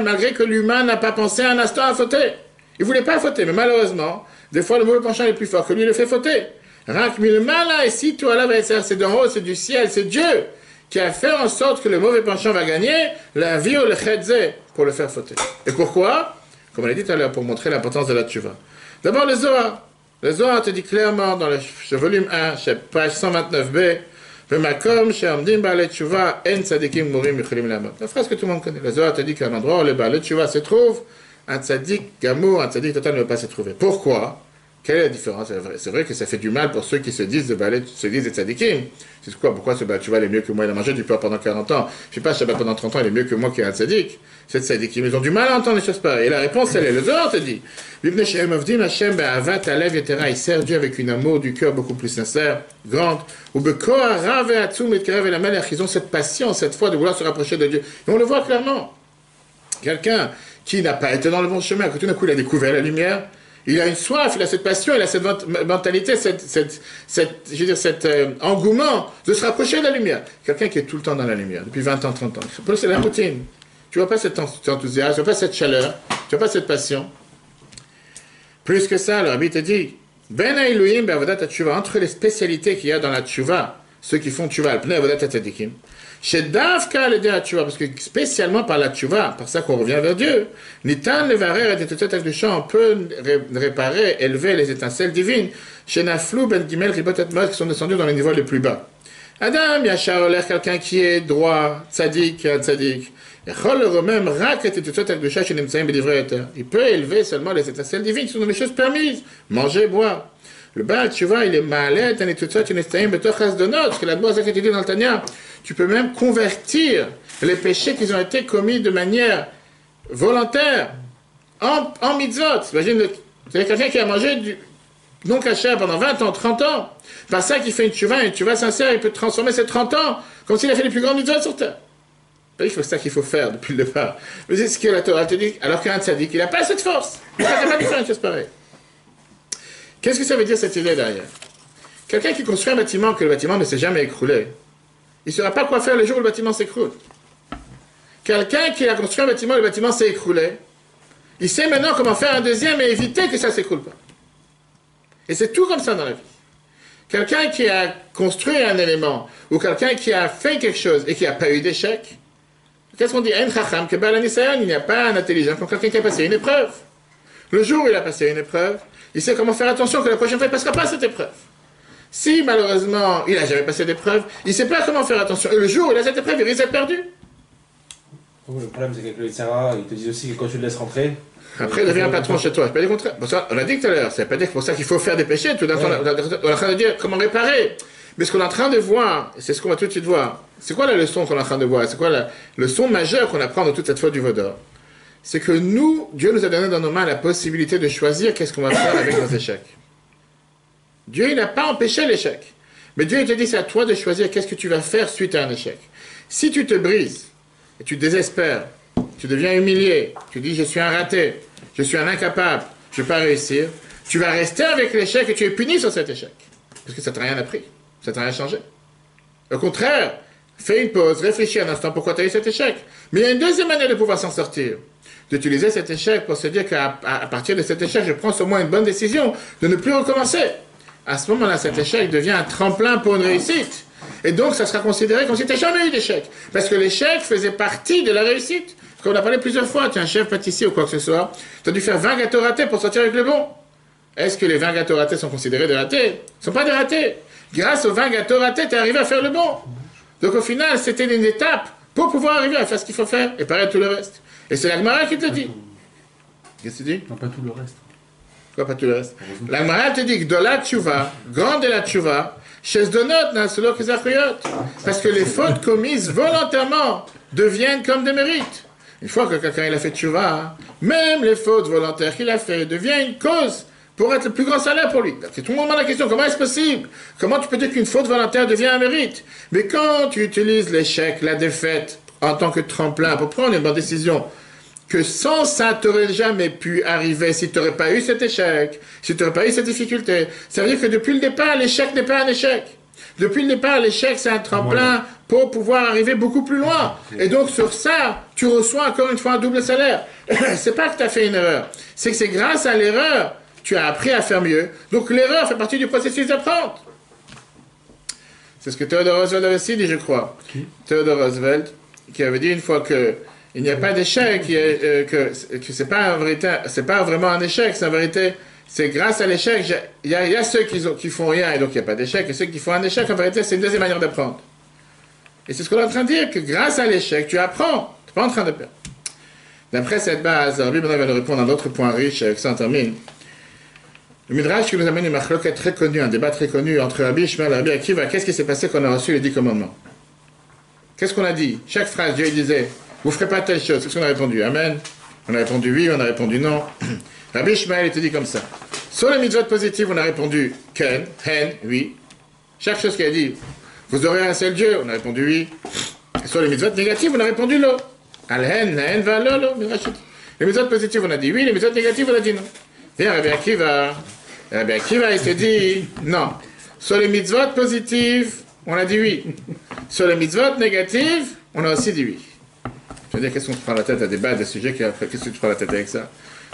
Malgré que l'humain n'a pas pensé un instant à fauter. Il ne voulait pas fauter, mais malheureusement, des fois le mauvais penchant est plus fort que lui, il le fait fauter. C'est d'en haut, c'est du ciel, c'est Dieu qui a fait en sorte que le mauvais penchant va gagner la vie ou le chedze pour le faire fauter. Et pourquoi? Comme on l'a dit tout à l'heure, pour montrer l'importance de la tchouva. D'abord le Zohar. Le Zohar te dit clairement dans le volume 1, page 129b, la phrase que tout le monde connaît. Le Zohar te dit qu'à un endroit où le Baal Tchouva se trouve, un tzaddik gamour, un tzaddik total ne peut pas se trouver. Pourquoi? Quelle est la différence? C'est vrai que ça fait du mal pour ceux qui se disent des tzaddikim. C'est quoi? Pourquoi ce Baal Tchouva est mieux que moi? Il a mangé du porc pendant 40 ans. Je sais pas, Shabbat pendant 30 ans, il est mieux que moi qui est un tzaddik. C'est tzaddikim. Ils ont du mal à entendre les choses pareilles. Et la réponse, elle est, le Zohar te dit, ils servent Dieu avec une amour du cœur beaucoup plus sincère, grande. Ils ont cette patience, cette foi de vouloir se rapprocher de Dieu. Et on le voit clairement. Quelqu'un qui n'a pas été dans le bon chemin, que tout d'un coup il a découvert la lumière, il a une soif, il a cette passion, il a cette mentalité, cet engouement de se rapprocher de la lumière. Quelqu'un qui est tout le temps dans la lumière, depuis 20 ans, 30 ans. C'est la routine. Tu vois pas cet enthousiasme, tu vois pas cette chaleur, tu vois pas cette passion. Plus que ça, le rabbi te dit, Ben Haïlouim, ben Avodat HaTshuva, entre les spécialités qu'il y a dans la Tshuva, ceux qui font Tshuva, Al Pnei Avodat HaTzadikim, chez Davka le Dea Tshuva, parce que spécialement par la Tshuva, par ça qu'on revient vers Dieu, Nitan Levarer et tout du champ, on peut réparer, élever les étincelles divines, chez Naflou Ben Gimel Ribot Atmos, qui sont descendus dans les niveaux les plus bas. Adam, Yachar Oler, quelqu'un qui est droit, tzadik, un tzadik. Il peut élever seulement les étincelles divines qui sont dans les choses permises. Manger, boire. Le Baal Tchouva, il est malade, parce que la Boaz a été dit dans le Tanya, tu peux même convertir les péchés qui ont été commis de manière volontaire en mitzvot. Imagine, c'est quelqu'un qui a mangé du non caché pendant 20 ans, 30 ans. Par ça, qui fait une tchouva sincère, il peut transformer ces 30 ans comme s'il a fait les plus grandes mitzvot sur terre. C'est ça qu'il faut faire depuis le départ. Mais c'est ce que la Torah te dit, alors qu'un tzaddik, il n'a pas cette force. Il n'a pas de faire une chose pareille. Qu'est-ce que ça veut dire cette idée derrière? Quelqu'un qui construit un bâtiment, que le bâtiment ne s'est jamais écroulé, il ne saura pas quoi faire le jour où le bâtiment s'écroule. Quelqu'un qui a construit un bâtiment, le bâtiment s'est écroulé, il sait maintenant comment faire un deuxième et éviter que ça ne s'écroule pas. Et c'est tout comme ça dans la vie. Quelqu'un qui a construit un élément, ou quelqu'un qui a fait quelque chose et qui n'a pas eu d'échec, qu'est-ce qu'on dit? Il n'y a pas un intelligent comme quelqu'un qui a passé une épreuve. Le jour où il a passé une épreuve, il sait comment faire attention que la prochaine fois il ne passera pas cette épreuve. Si malheureusement il n'a jamais passé d'épreuve, il ne sait pas comment faire attention. Et le jour où il a cette épreuve, il risque d'être perdu. Le problème c'est qu'avec le Yitzhara, ils te disent aussi que quand tu le laisses rentrer, après il devient un patron chez toi. C'est pas du contraire. Bon, ça, on a dit tout à l'heure, c'est pas dire pour ça qu'il faut faire des péchés. Tout d'un coup, on est en train de dire comment réparer. Mais ce qu'on est en train de voir, c'est ce qu'on va tout de suite voir. C'est quoi la leçon qu'on est en train de voir? C'est quoi la leçon majeure qu'on apprend de toute cette faute du vaudor? C'est que nous, Dieu nous a donné dans nos mains la possibilité de choisir qu'est-ce qu'on va faire avec nos échecs. Dieu, il n'a pas empêché l'échec. Mais Dieu, il te dit, c'est à toi de choisir qu'est-ce que tu vas faire suite à un échec. Si tu te brises, et tu désespères, tu deviens humilié, tu dis je suis un raté, je suis un incapable, je ne vais pas réussir, tu vas rester avec l'échec et tu es puni sur cet échec. Parce que ça ne t'a rien appris, ça ne t'a rien changé. Au contraire, fais une pause, réfléchis un instant pourquoi tu as eu cet échec. Mais il y a une deuxième manière de pouvoir s'en sortir. D'utiliser cet échec pour se dire qu'à partir de cet échec, je prends au moins une bonne décision de ne plus recommencer. À ce moment-là, cet échec devient un tremplin pour une réussite. Et donc, ça sera considéré comme si tu n'as jamais eu d'échec. Parce que l'échec faisait partie de la réussite. Comme on a parlé plusieurs fois, tu es un chef pâtissier ou quoi que ce soit, tu as dû faire 20 gâteaux ratés pour sortir avec le bon. Est-ce que les 20 gâteaux ratés sont considérés des ratés? Ils ne sont pas des ratés. Grâce aux 20 gâteaux ratés, tu es arrivé à faire le bon. Donc au final, c'était une étape pour pouvoir arriver à faire ce qu'il faut faire et pareil tout le reste. Et c'est la Gemara qui te le dit. Qu'est-ce que tu dis? Non, pas tout le reste. Pourquoi pas tout le reste? La Gemara te dit que de la tchouva, grande est la tchouva, chez Donot, n'a solo que zachriot. Parce que les fautes commises volontairement deviennent comme des mérites. Une fois que quelqu'un il a fait tchouva, même les fautes volontaires qu'il a fait deviennent une cause pour être le plus grand salaire pour lui. Tout le monde demande la question, comment est-ce possible? Comment tu peux dire qu'une faute volontaire devient un mérite? Mais quand tu utilises l'échec, la défaite, en tant que tremplin pour prendre une bonne décision, que sans ça, tu n'aurais jamais pu arriver si tu n'aurais pas eu cet échec, si tu n'aurais pas eu cette difficulté. Ça veut dire que depuis le départ, l'échec n'est pas un échec. Depuis le départ, l'échec, c'est un tremplin pour pouvoir arriver beaucoup plus loin. Et donc, sur ça, tu reçois encore une fois un double salaire. C'est pas que tu as fait une erreur. C'est que c'est grâce à l'erreur tu as appris à faire mieux. Donc l'erreur fait partie du processus d'apprendre. C'est ce que Theodore Roosevelt avait aussi dit, je crois. Theodore Roosevelt, qui avait dit une fois que il n'y a pas d'échec, que c'est pas vraiment un échec, c'est en vérité, c'est grâce à l'échec, il y a ceux qui font rien et donc il n'y a pas d'échec, et ceux qui font un échec, en vérité, c'est une deuxième manière d'apprendre. Et c'est ce qu'on est en train de dire, que grâce à l'échec, tu apprends, tu n'es pas en train de perdre. D'après cette base, Rabbi Ben va nous répondre à un autre point riche, avec ça on termine. Le Midrash qui nous amène une marloquette très connue, un débat très connu entre Rabbi Ishmael et Rabbi Akiva. Qu'est-ce qui s'est passé quand on a reçu les 10 commandements? Qu'est-ce qu'on a dit? Chaque phrase, Dieu il disait, vous ne ferez pas telle chose. Qu'est-ce qu'on a répondu? Amen. On a répondu oui, on a répondu non. Rabbi Ishmael était dit comme ça. Sur les mitzvot positives, on a répondu ken, hen, oui. Chaque chose qu'il a dit, vous aurez un seul Dieu, on a répondu oui. Et sur les mitzvot négatives, on a répondu non. Al hen, hen, va, lo. Les mitzvot positives, on a dit oui, les mitzvot négatives, on a dit non. Viens, Rabbi Akiva. Rabbi Akiva, il te dit non. Sur les mitzvot positives, on a dit oui. Sur les mitzvot négatives, on a aussi dit oui. Je veux dire, qu'est-ce qu'on se prend la tête à débattre des sujets, qu'est-ce que tu te prends la tête avec ça?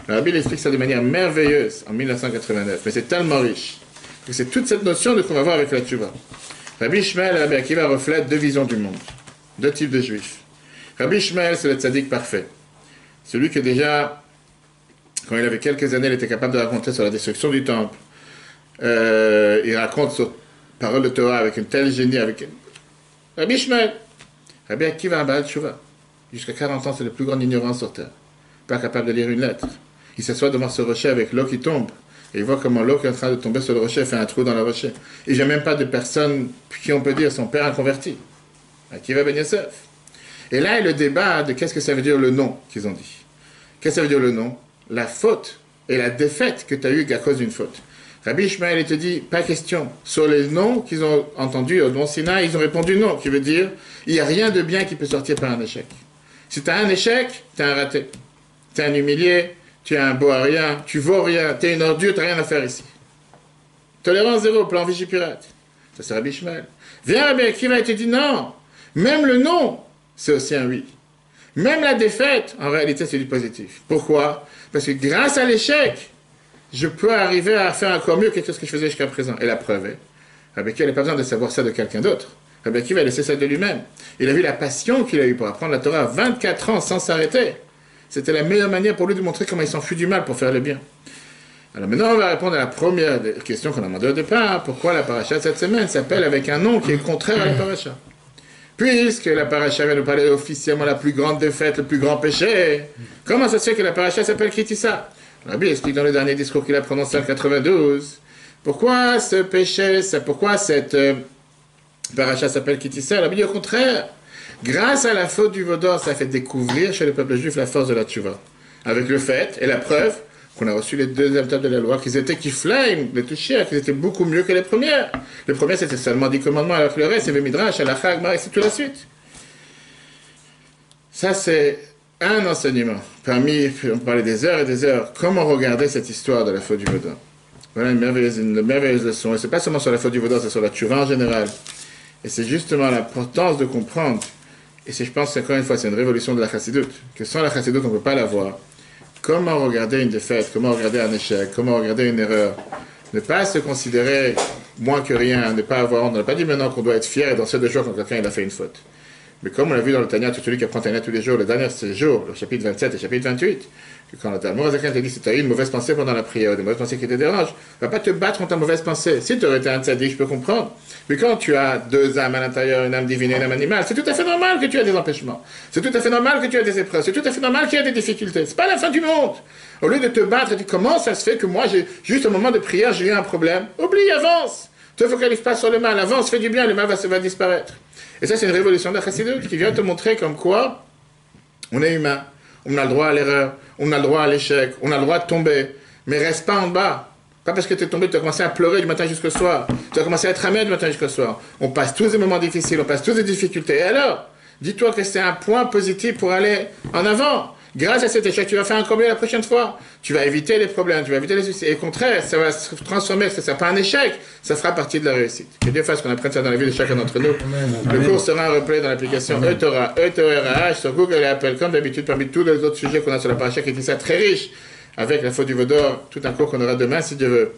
Le Rabbi il explique ça de manière merveilleuse en 1989, mais c'est tellement riche que c'est toute cette notion qu'on va voir avec la Tchouva. Rabbi Ishmael et Rabbi Akiva reflètent deux visions du monde, deux types de juifs. Rabbi Ishmael, c'est le tzaddik parfait. Celui qui déjà, quand il avait quelques années, il était capable de raconter sur la destruction du temple. Il raconte sur parole de Torah avec une telle génie. Rabbi Ishmael. Rabbi Akiva, un Baal Tchouva. Jusqu'à 40 ans, c'est le plus grand ignorant sur terre. Pas capable de lire une lettre. Il s'assoit devant ce rocher avec l'eau qui tombe. Et il voit comment l'eau qui est en train de tomber sur le rocher fait un trou dans le rocher. Et il n'y a même pas de personne qui on peut dire son père inconverti. Akiva Ben Yosef. Et là est le débat de qu'est-ce que ça veut dire le nom qu'ils ont dit. Qu'est-ce que ça veut dire le nom? La faute et la défaite que tu as eue à cause d'une faute. Rabbi Ishmael, il te dit, pas question. Sur les noms qu'ils ont entendus au Mont Sinaï, ils ont répondu non, qui veut dire, il n'y a rien de bien qui peut sortir par un échec. Si tu as un échec, tu es un raté. Tu es un humilié, tu es un beau à rien, tu vaux rien, tu es une ordure, tu n'as rien à faire ici. Tolérance zéro, plan Vigipirate. Ça c'est Rabbi Ishmael. Viens Rabbi Akiva, il te dit non. Même le non, c'est aussi un oui. Même la défaite, en réalité, c'est du positif. Pourquoi? Parce que grâce à l'échec, je peux arriver à faire encore mieux que ce que je faisais jusqu'à présent. Et la preuve est, Rabbi Akiva n'a pas besoin de savoir ça de quelqu'un d'autre. Rabbi Akiva a laissé ça de lui-même. Il a vu la passion qu'il a eue pour apprendre la Torah à 24 ans sans s'arrêter. C'était la meilleure manière pour lui de montrer comment il s'enfuit du mal pour faire le bien. Alors maintenant, on va répondre à la première question qu'on a demandé au départ. Pourquoi la paracha de cette semaine s'appelle avec un nom qui est contraire à la paracha? Puisque la paracha vient nous parler officiellement de la plus grande défaite, le plus grand péché, comment ça se fait que la paracha s'appelle Kitissa? Rabbi explique dans le dernier discours qu'il a prononcé en 92. Pourquoi ce péché, pourquoi cette paracha s'appelle Kitissa? Rabbi dit au contraire, grâce à la faute du Vaudor, ça a fait découvrir chez le peuple juif la force de la Tchouva. Avec le fait et la preuve qu'on a reçu les deuxièmes tables de la loi, qu'ils étaient kiflaim, les touchés, qu'ils étaient beaucoup mieux que les premières. Les premières, c'était seulement 10 commandements, alors que le reste, c'est le Midrash, Halakha, Gemara, et c'est tout la suite. Ça, c'est un enseignement. Parmi, on parlait des heures et des heures. Comment regarder cette histoire de la faute du Vaudor? Voilà une merveilleuse leçon. Et c'est pas seulement sur la faute du Vaudor, c'est sur la Tchouva en général. Et c'est justement l'importance de comprendre. Et je pense qu'encore une fois, c'est une révolution de la chassidoute. Que sans la chassidoute, on ne peut pas l'avoir. Comment regarder une défaite? Comment regarder un échec? Comment regarder une erreur? Ne pas se considérer moins que rien, ne pas avoir honte. On n'a pas dit maintenant qu'on doit être fier et danser de joie quand quelqu'un il a fait une faute. Mais comme on l'a vu dans le Tanya, tout celui qui apprend Tanya tous les jours, le dernier c'est le jour, le chapitre 27 et le chapitre 28, que quand le Talmud te dit si tu as eu une mauvaise pensée pendant la prière, une mauvaise pensée qui te dérange, ne va pas te battre contre ta mauvaise pensée. Si tu aurais été un tzaddik, je peux comprendre. Mais quand tu as deux âmes à l'intérieur, une âme divine et une âme animale, c'est tout à fait normal que tu aies des empêchements. C'est tout à fait normal que tu aies des épreuves. C'est tout à fait normal qu'il y ait des difficultés. C'est pas la fin du monde. Au lieu de te battre et de dire comment ça se fait que moi, juste au moment de prière, j'ai eu un problème, oublie, avance. Ne te focalise pas sur le mal, avance, fais du bien, le mal va disparaître. Et ça, c'est une révolution de la chassidoute qui vient te montrer comme quoi on est humain, on a le droit à l'erreur, on a le droit à l'échec, on a le droit de tomber, mais reste pas en bas. Pas parce que tu es tombé, tu as commencé à pleurer du matin jusqu'au soir, tu as commencé à être amer du matin jusqu'au soir. On passe tous des moments difficiles, on passe tous des difficultés. Et alors, dis-toi que c'est un point positif pour aller en avant. Grâce à cet échec, tu vas faire encore mieux la prochaine fois. Tu vas éviter les problèmes, tu vas éviter les soucis. Et au contraire, ça va se transformer, ça ne sera pas un échec, ça fera partie de la réussite. Que Dieu fasse qu'on apprenne ça dans la vie de chacun d'entre nous. Le cours sera replay dans l'application eTorah, E-T-O-R-A-H, sur Google et Apple, comme d'habitude, parmi tous les autres sujets qu'on a sur la paracha, qui est ça très riche, avec la faute du Vaudor, tout un cours qu'on aura demain, si Dieu veut.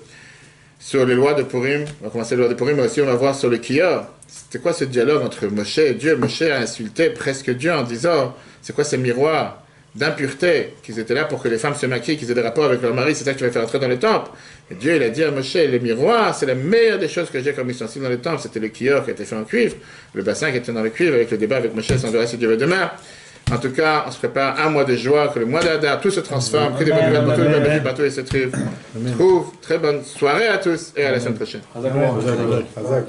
Sur les lois de Purim, on va commencer les lois de Purim, mais aussi on va voir sur le Kior. C'était quoi ce dialogue entre Moshe et Dieu? Moshe a insulté presque Dieu en disant, c'est quoi ces miroirs d'impureté, qu'ils étaient là pour que les femmes se maquillent, qu'ils aient des rapports avec leur mari, c'est ça que tu vas faire entrer dans le temple. Et Dieu, il a dit à Moshe, les miroirs, c'est la meilleure des choses que j'ai comme ustensile dans le temple, c'était le kior qui a été fait en cuivre, le bassin qui était dans le cuivre, avec le débat avec Moshe, on verra si Dieu veut demain. En tout cas, on se prépare un mois de joie, que le mois d'Adar, tout se transforme, que des bonnes nouvelles pour tous les bénéfices, partout et se trouvent. Très bonne soirée à tous et à la semaine prochaine. Hazak.